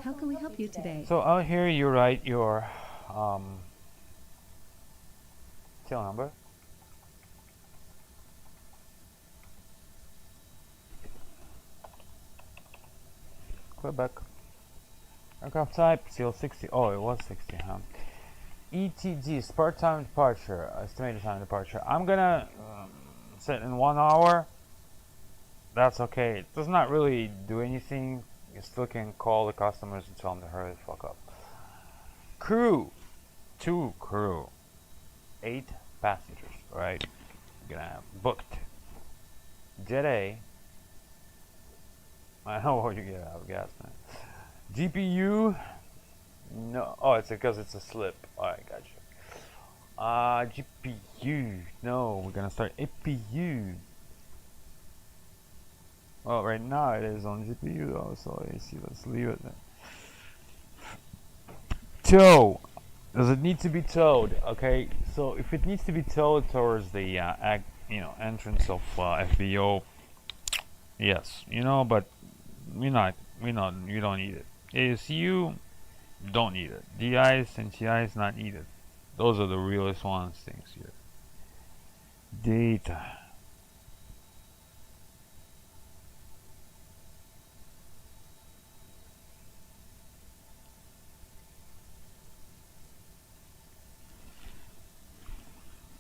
How can we help you today? So out here you write your tail number. Quebec. Aircraft type CL60. Oh, it was 60, huh? ETD, start time departure, estimated time departure. I'm gonna set in 1 hour. That's okay. It does not really do anything. You still can call the customers and tell them to hurry the fuck up. Crew. 2 crew. 8 passengers, right? We're gonna have booked. Jet A. I know what you get out of gas, man. GPU. No. Oh, it's because it's a slip. Alright, gotcha. GPU. No, we're gonna start APU. Well, right now it is on GPU though, so let's leave it then. Tow. Does it need to be towed? Okay, so if it needs to be towed towards the entrance of FBO, yes, but you don't need it. ASU, don't need it. DIs and TIs, not needed. Those are the realest things here. Data.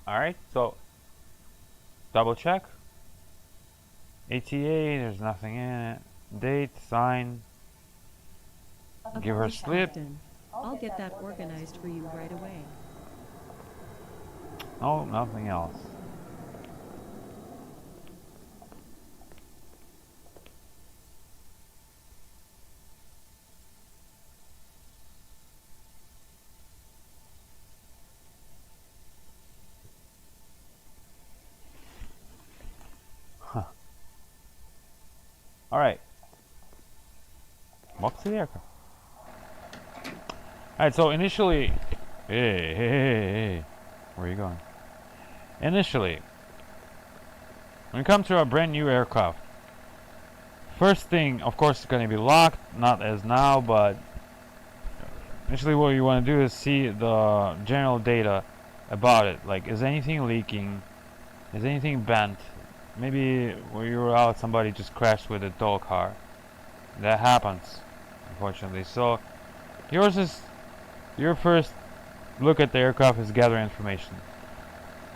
Alright, so double check. ATA, there's nothing in it. Date, sign. Give her a slip. Captain, I'll get that organized for you right away. Oh, nothing else. Alright. Walk to the aircraft. Alright, so initially... Hey. Where are you going? Initially, when you come to a brand new aircraft, first thing, of course, it's going to be locked. Not as now, but... Initially what you want to do is see the general data about it. Like, is anything leaking? Is anything bent? Maybe when you were out, somebody just crashed with a tow car. That happens, unfortunately. So your first look at the aircraft is gather information.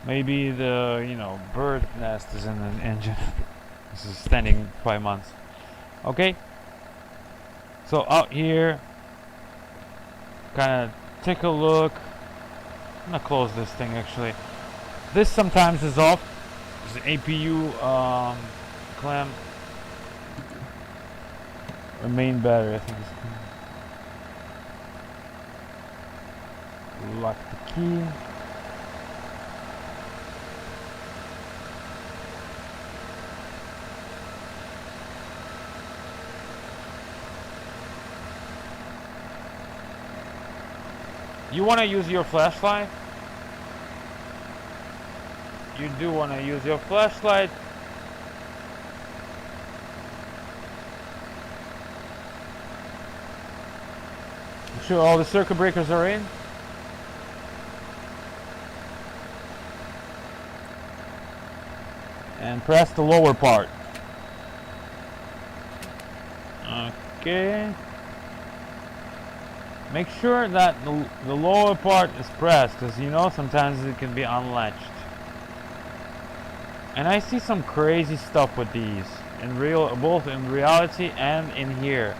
Maybe the bird nest is in the engine. This is standing 5 months. Okay. So out here, kind of take a look. I'm gonna close this thing actually. This sometimes is off. There's an APU clamp. Or main battery, I think it's called. Lock the key. You want to use your flashlight? You do want to use your flashlight. You sure all the circuit breakers are in? And press the lower part. Okay. Make sure that the lower part is pressed, because you know sometimes it can be unlatched. And I see some crazy stuff with these, both in reality and in here.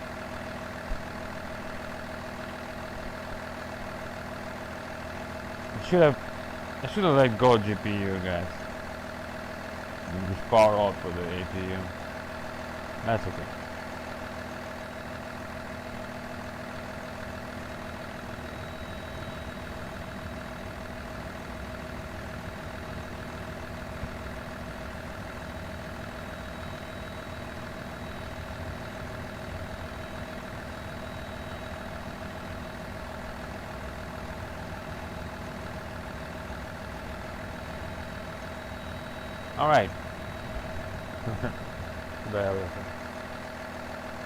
I should have let go GPU, guys. And just power out for the APU. That's okay. All right.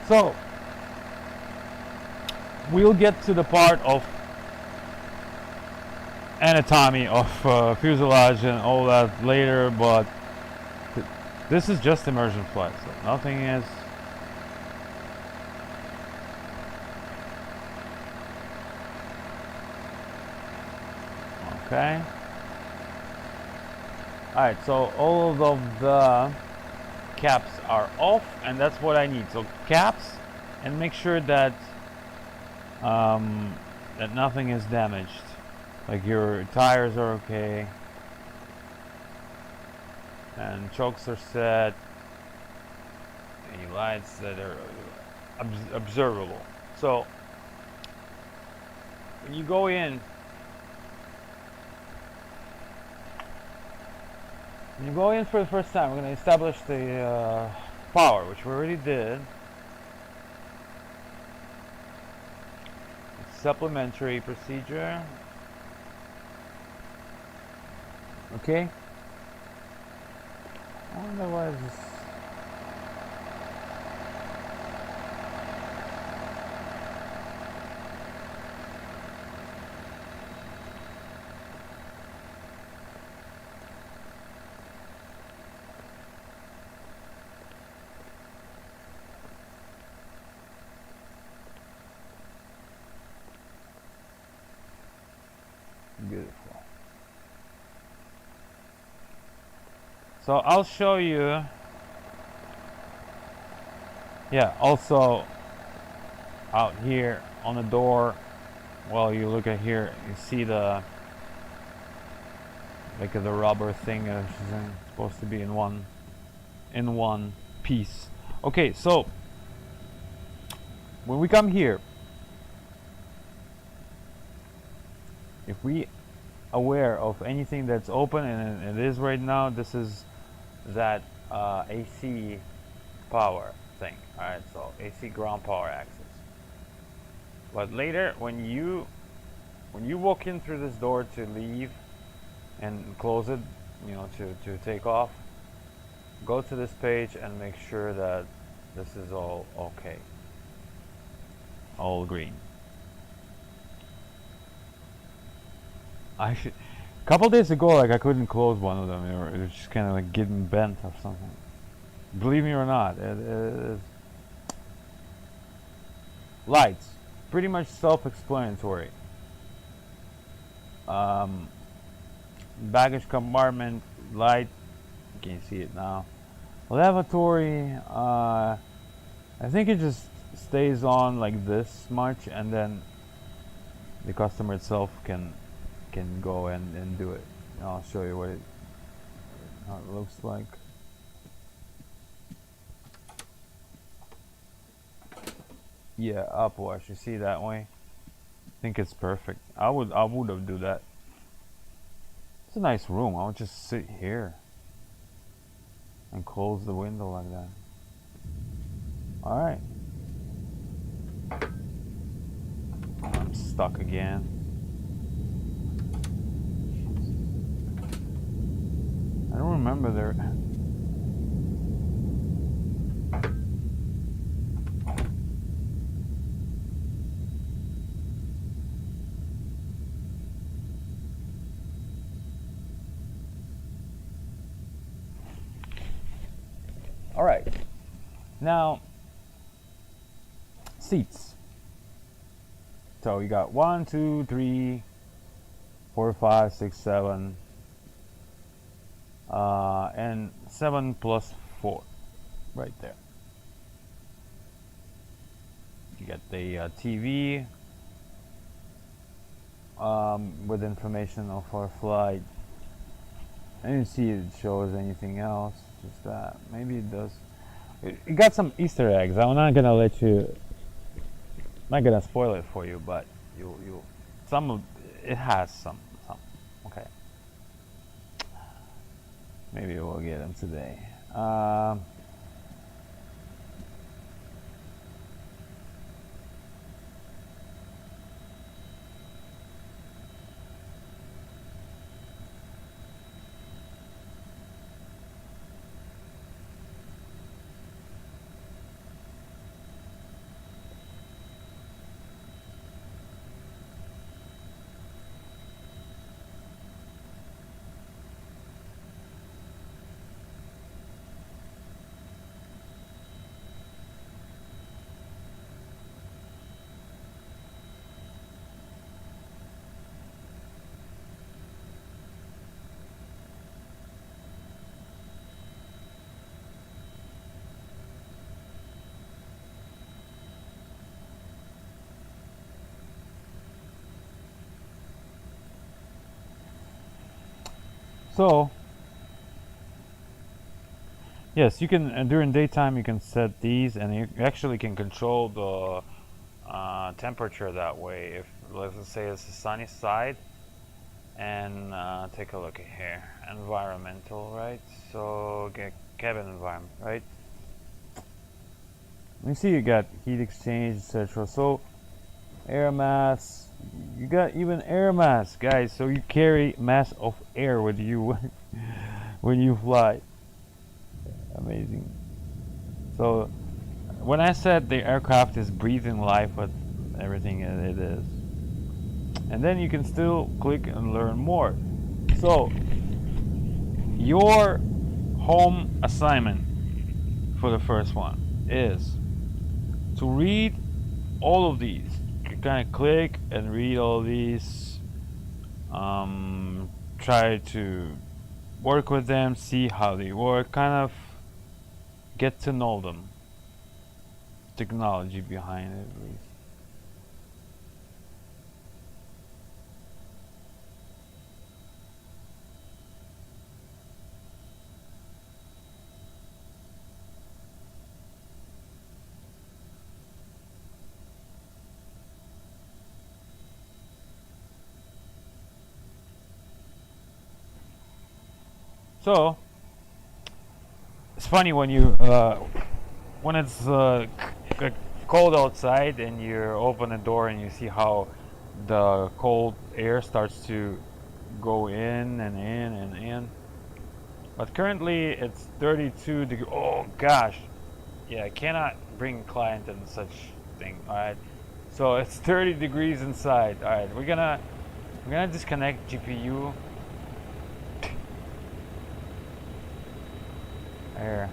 So we'll get to the part of anatomy of fuselage and all that later, but this is just immersion flight, so nothing is okay. Alright, so all of the caps are off, and that's what I need. So caps, and make sure that that nothing is damaged. Like your tires are okay, and chokes are set. Any lights that are observable. So when you go in. When you go in for the first time, we're going to establish the power, which we already did. It's supplementary procedure. Okay. I wonder why is this. Beautiful. So I'll show you. Yeah, also out here on the door, well, you look at here, you see the like the rubber thing supposed to be in one piece. Okay, so when we come here, if we aware of anything that's open, and it is right now, this is that AC power thing. Alright, so AC ground power access. But later, when you walk in through this door to leave and close it, you know, to take off, go to this page and make sure that this is all okay, all green. A couple days ago, like, I couldn't close one of them. It was just kind of like getting bent or something. Believe me or not, it is. Lights, pretty much self-explanatory. Baggage compartment light, you can see it now. Lavatory, I think it just stays on like this much, and then the customer itself can go and do it. I'll show you how it looks like. Yeah, upwash, you see that way? think it's perfect. I would have do that. It's a nice room. I would just sit here and close the window like that. All right. I'm stuck again. I don't remember there. All right. Now, seats. So you got 1, 2, 3, 4, 5, 6, 7, and 7 plus 4, right there. You get the TV with information of our flight. I didn't see it shows anything else. Just that. Maybe it does. It got some Easter eggs. I'm not gonna let you. Not gonna spoil it for you, but you some of it has some. Okay. Maybe we'll get them today. So, yes, you can during daytime you can set these, and you actually can control the temperature that way. If let's say it's the sunny side, and take a look at here, environmental, right? So get cabin environment, right? You see you got heat exchange, etc. So air mass, you got even air mass, guys. So you carry mass of air with you when you fly. Amazing. So when I said the aircraft is breathing life with everything it is, and then you can still click and learn more. So your home assignment for the first one is to read all of these. You kind of click and read all these, try to work with them, see how they work, kind of get to know them, technology behind it at least. So it's funny when you when it's cold outside and you open the door and you see how the cold air starts to go in and in and in. But currently it's 32 degrees. Oh gosh, yeah, I cannot bring client in such thing. All right, so it's 30 degrees inside. All right, we're gonna disconnect GPU. There.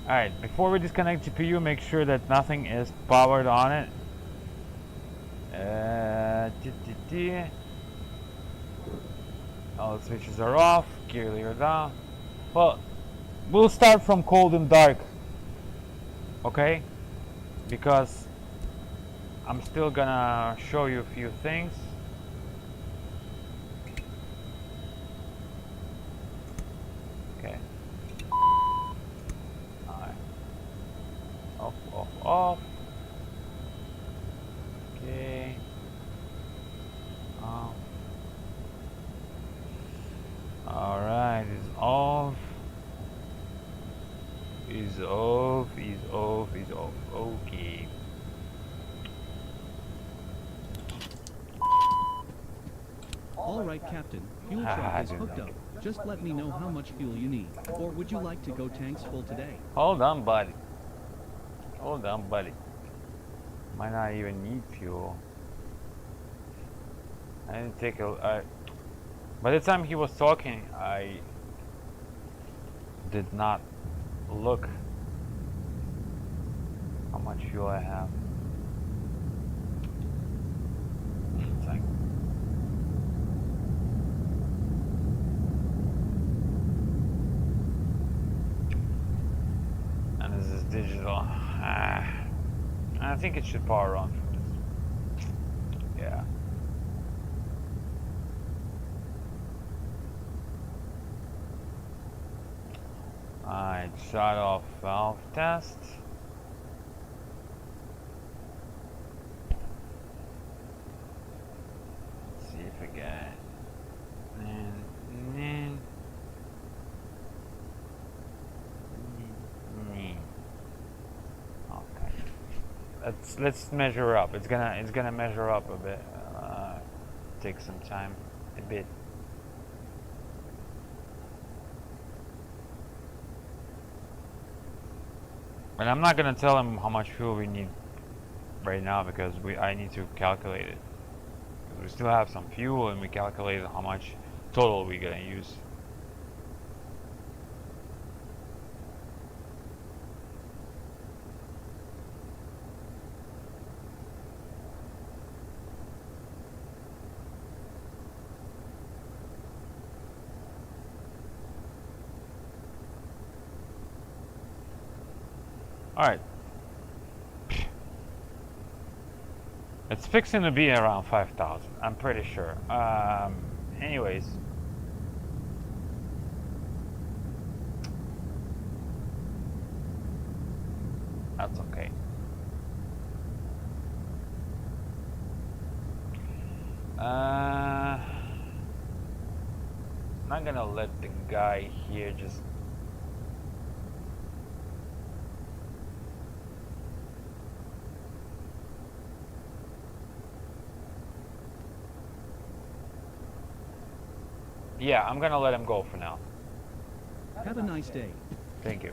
Alright, before we disconnect GPU, make sure that nothing is powered on it. All the switches are off, gear lever down. Well, we'll start from cold and dark. Okay? Because I'm still gonna show you a few things. Okay. Alright. Off, off, off. All right, Captain. Fuel truck is hooked up. Just let me know how much fuel you need. Or would you like to go tanks full today? Hold on, buddy. Hold on, buddy. Might not even need fuel. I didn't take a. By the time he was talking, I did not look how much fuel I have. Thank you. And this is digital. I think it should power on from this. Yeah. Alright, shut off valve test. Let's see if I get it. Okay. Let's measure up. It's gonna measure up a bit. Take some time, a bit. And I'm not gonna tell him how much fuel we need right now because I need to calculate it. Because we still have some fuel and we calculated how much total we're gonna use. Alright. It's fixing to be around 5,000, I'm pretty sure. Anyways. That's okay. I'm not gonna let the guy here just yeah, I'm gonna let him go for now. Have a nice day. Thank you.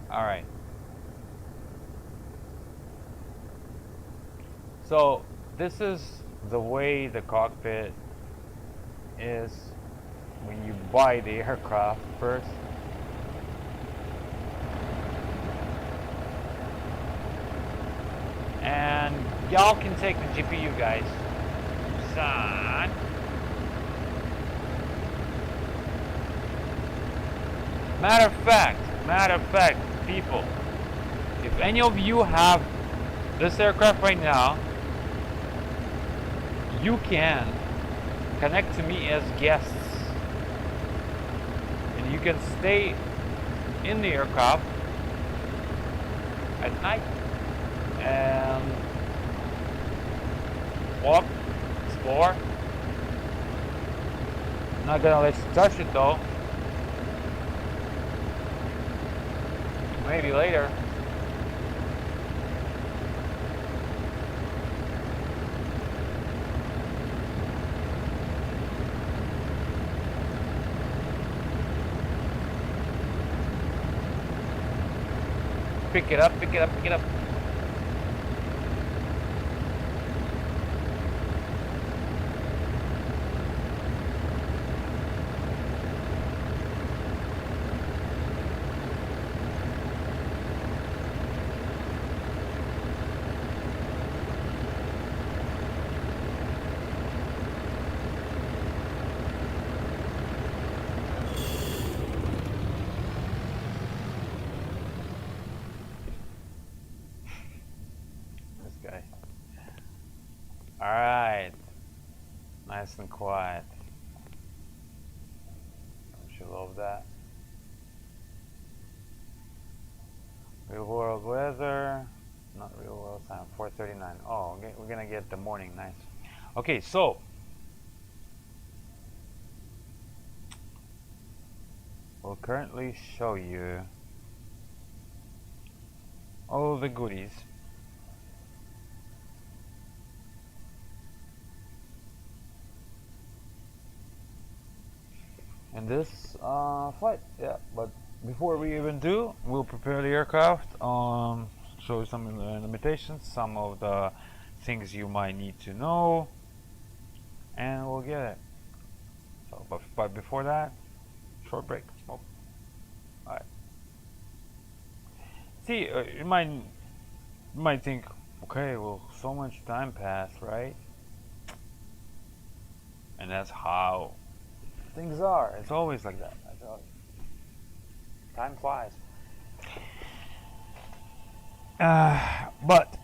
All right. So this is the way the cockpit is when you buy the aircraft first. And y'all can take the GPU, guys. Son. Matter of fact, people, if any of you have this aircraft right now, you can connect to me as guests. And you can stay in the aircraft at night and walk, explore. Not gonna let you touch it though. Maybe later. Pick it up, pick it up, pick it up. Alright. Nice and quiet. Don't you love that? Real world weather. Not real world time. 4:39. Oh, okay, we're gonna get the morning. Nice. Okay, so. We'll currently show you all the goodies in this flight. Yeah, but before we even do, we'll prepare the aircraft. Show you some limitations, some of the things you might need to know, and we'll get it. So, but before that, short break. Smoke. All right. See, you might think, okay, well, so much time passed, right? And that's how things are. It's always like that. I tell you. Time flies. But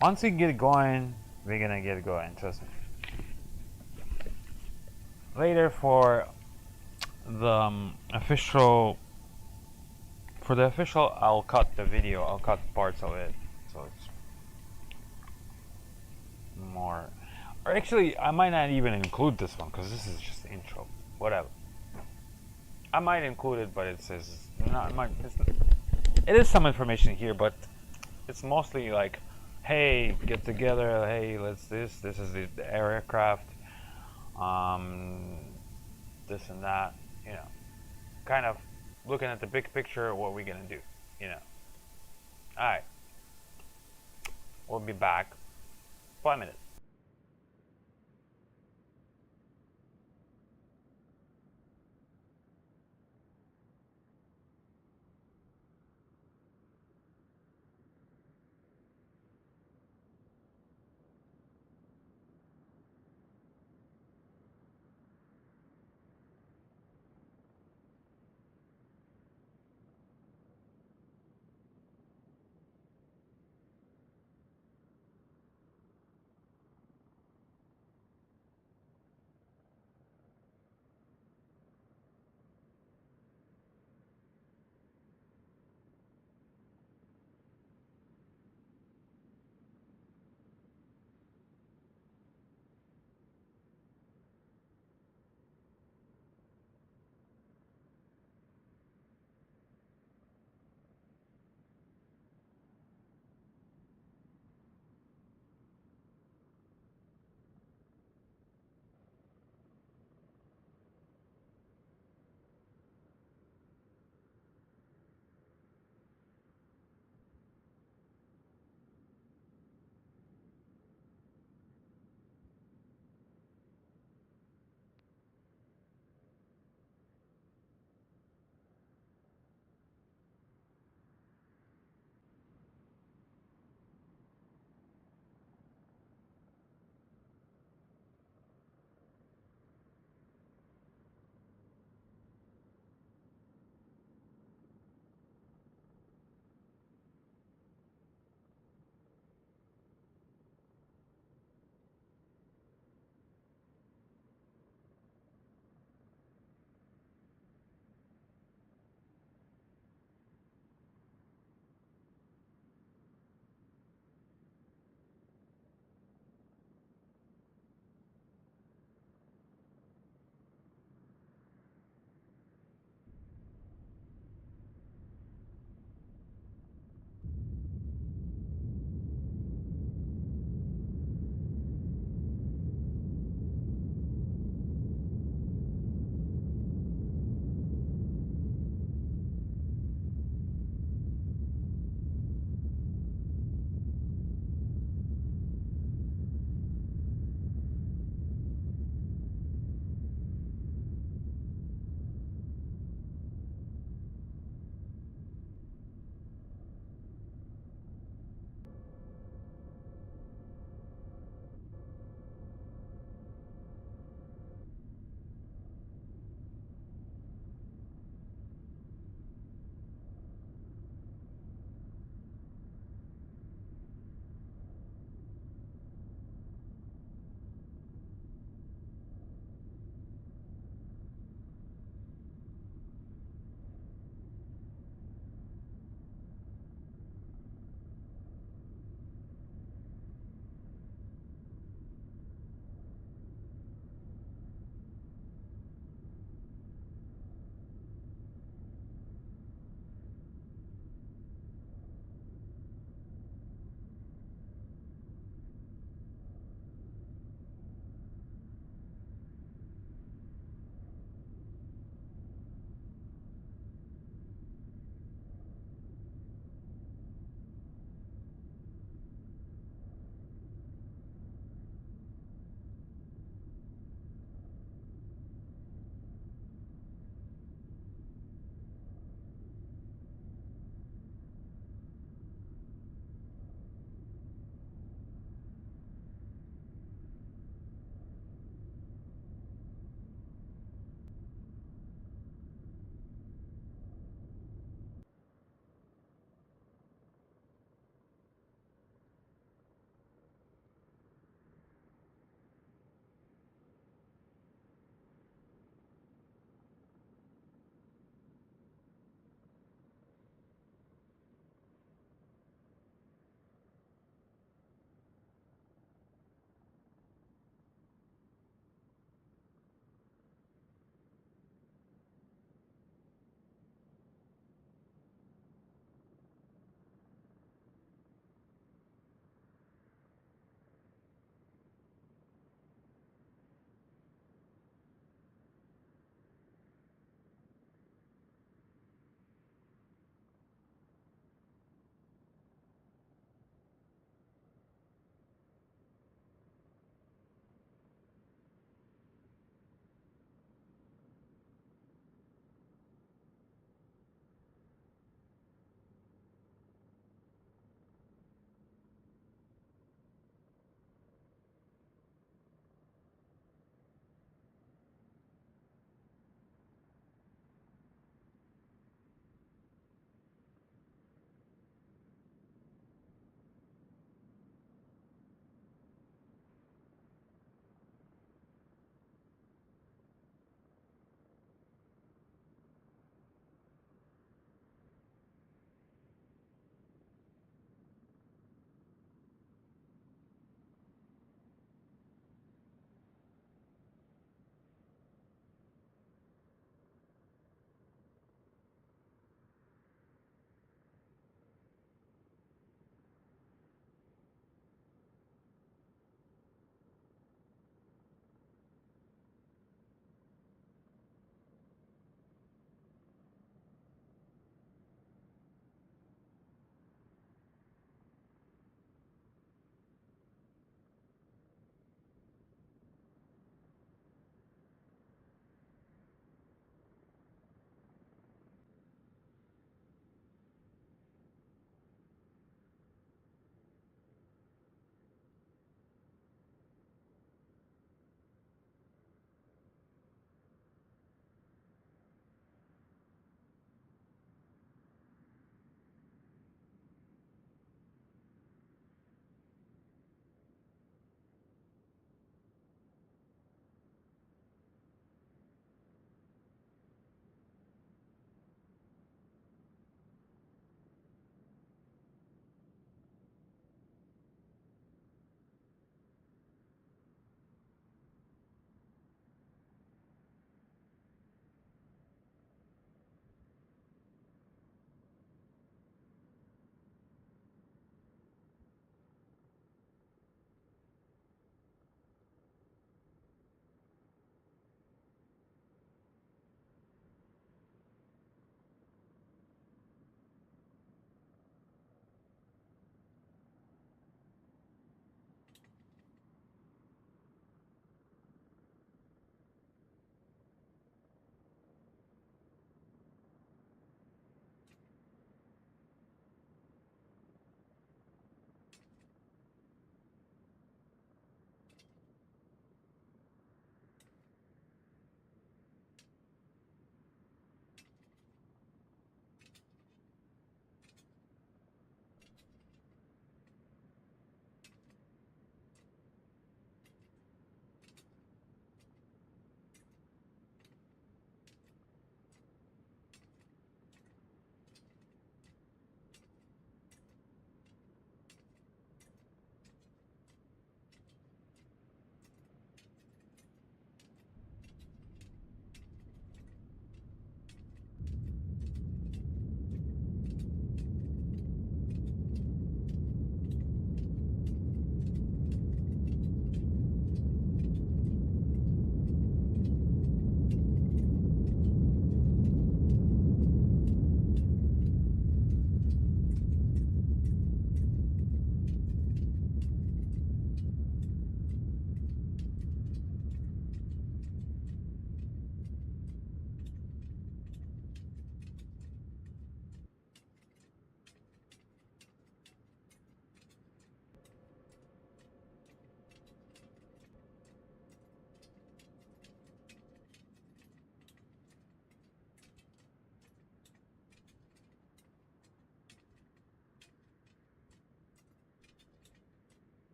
once we get it going, we're gonna get it going. Trust me. Later for the official. For the official, I'll cut the video. I'll cut parts of it, so it's more. Or actually, I might not even include this one because this is just the intro. Whatever. I might include it, but it says not. It is some information here, but it's mostly like, hey, get together. Hey, let's this. This is the aircraft. This and that. You know, kind of looking at the big picture. What we're gonna do. You know. All right. We'll be back. 5 minutes.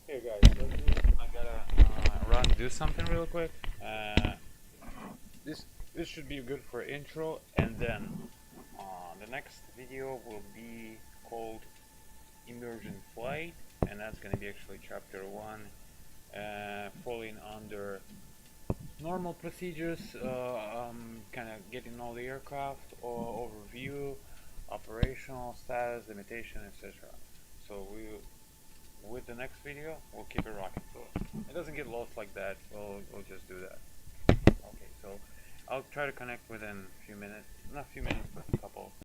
Hey guys, I gotta run do something real quick. This should be good for intro, and then the next video will be called Immersion Flight, and that's gonna be actually chapter 1, falling under normal procedures, kind of getting all the aircraft overview, operational status, limitation, etc. So with the next video, we'll keep it rocking. So it doesn't get lost like that. We'll just do that. Okay, so I'll try to connect within a few minutes, not a few minutes, but a couple.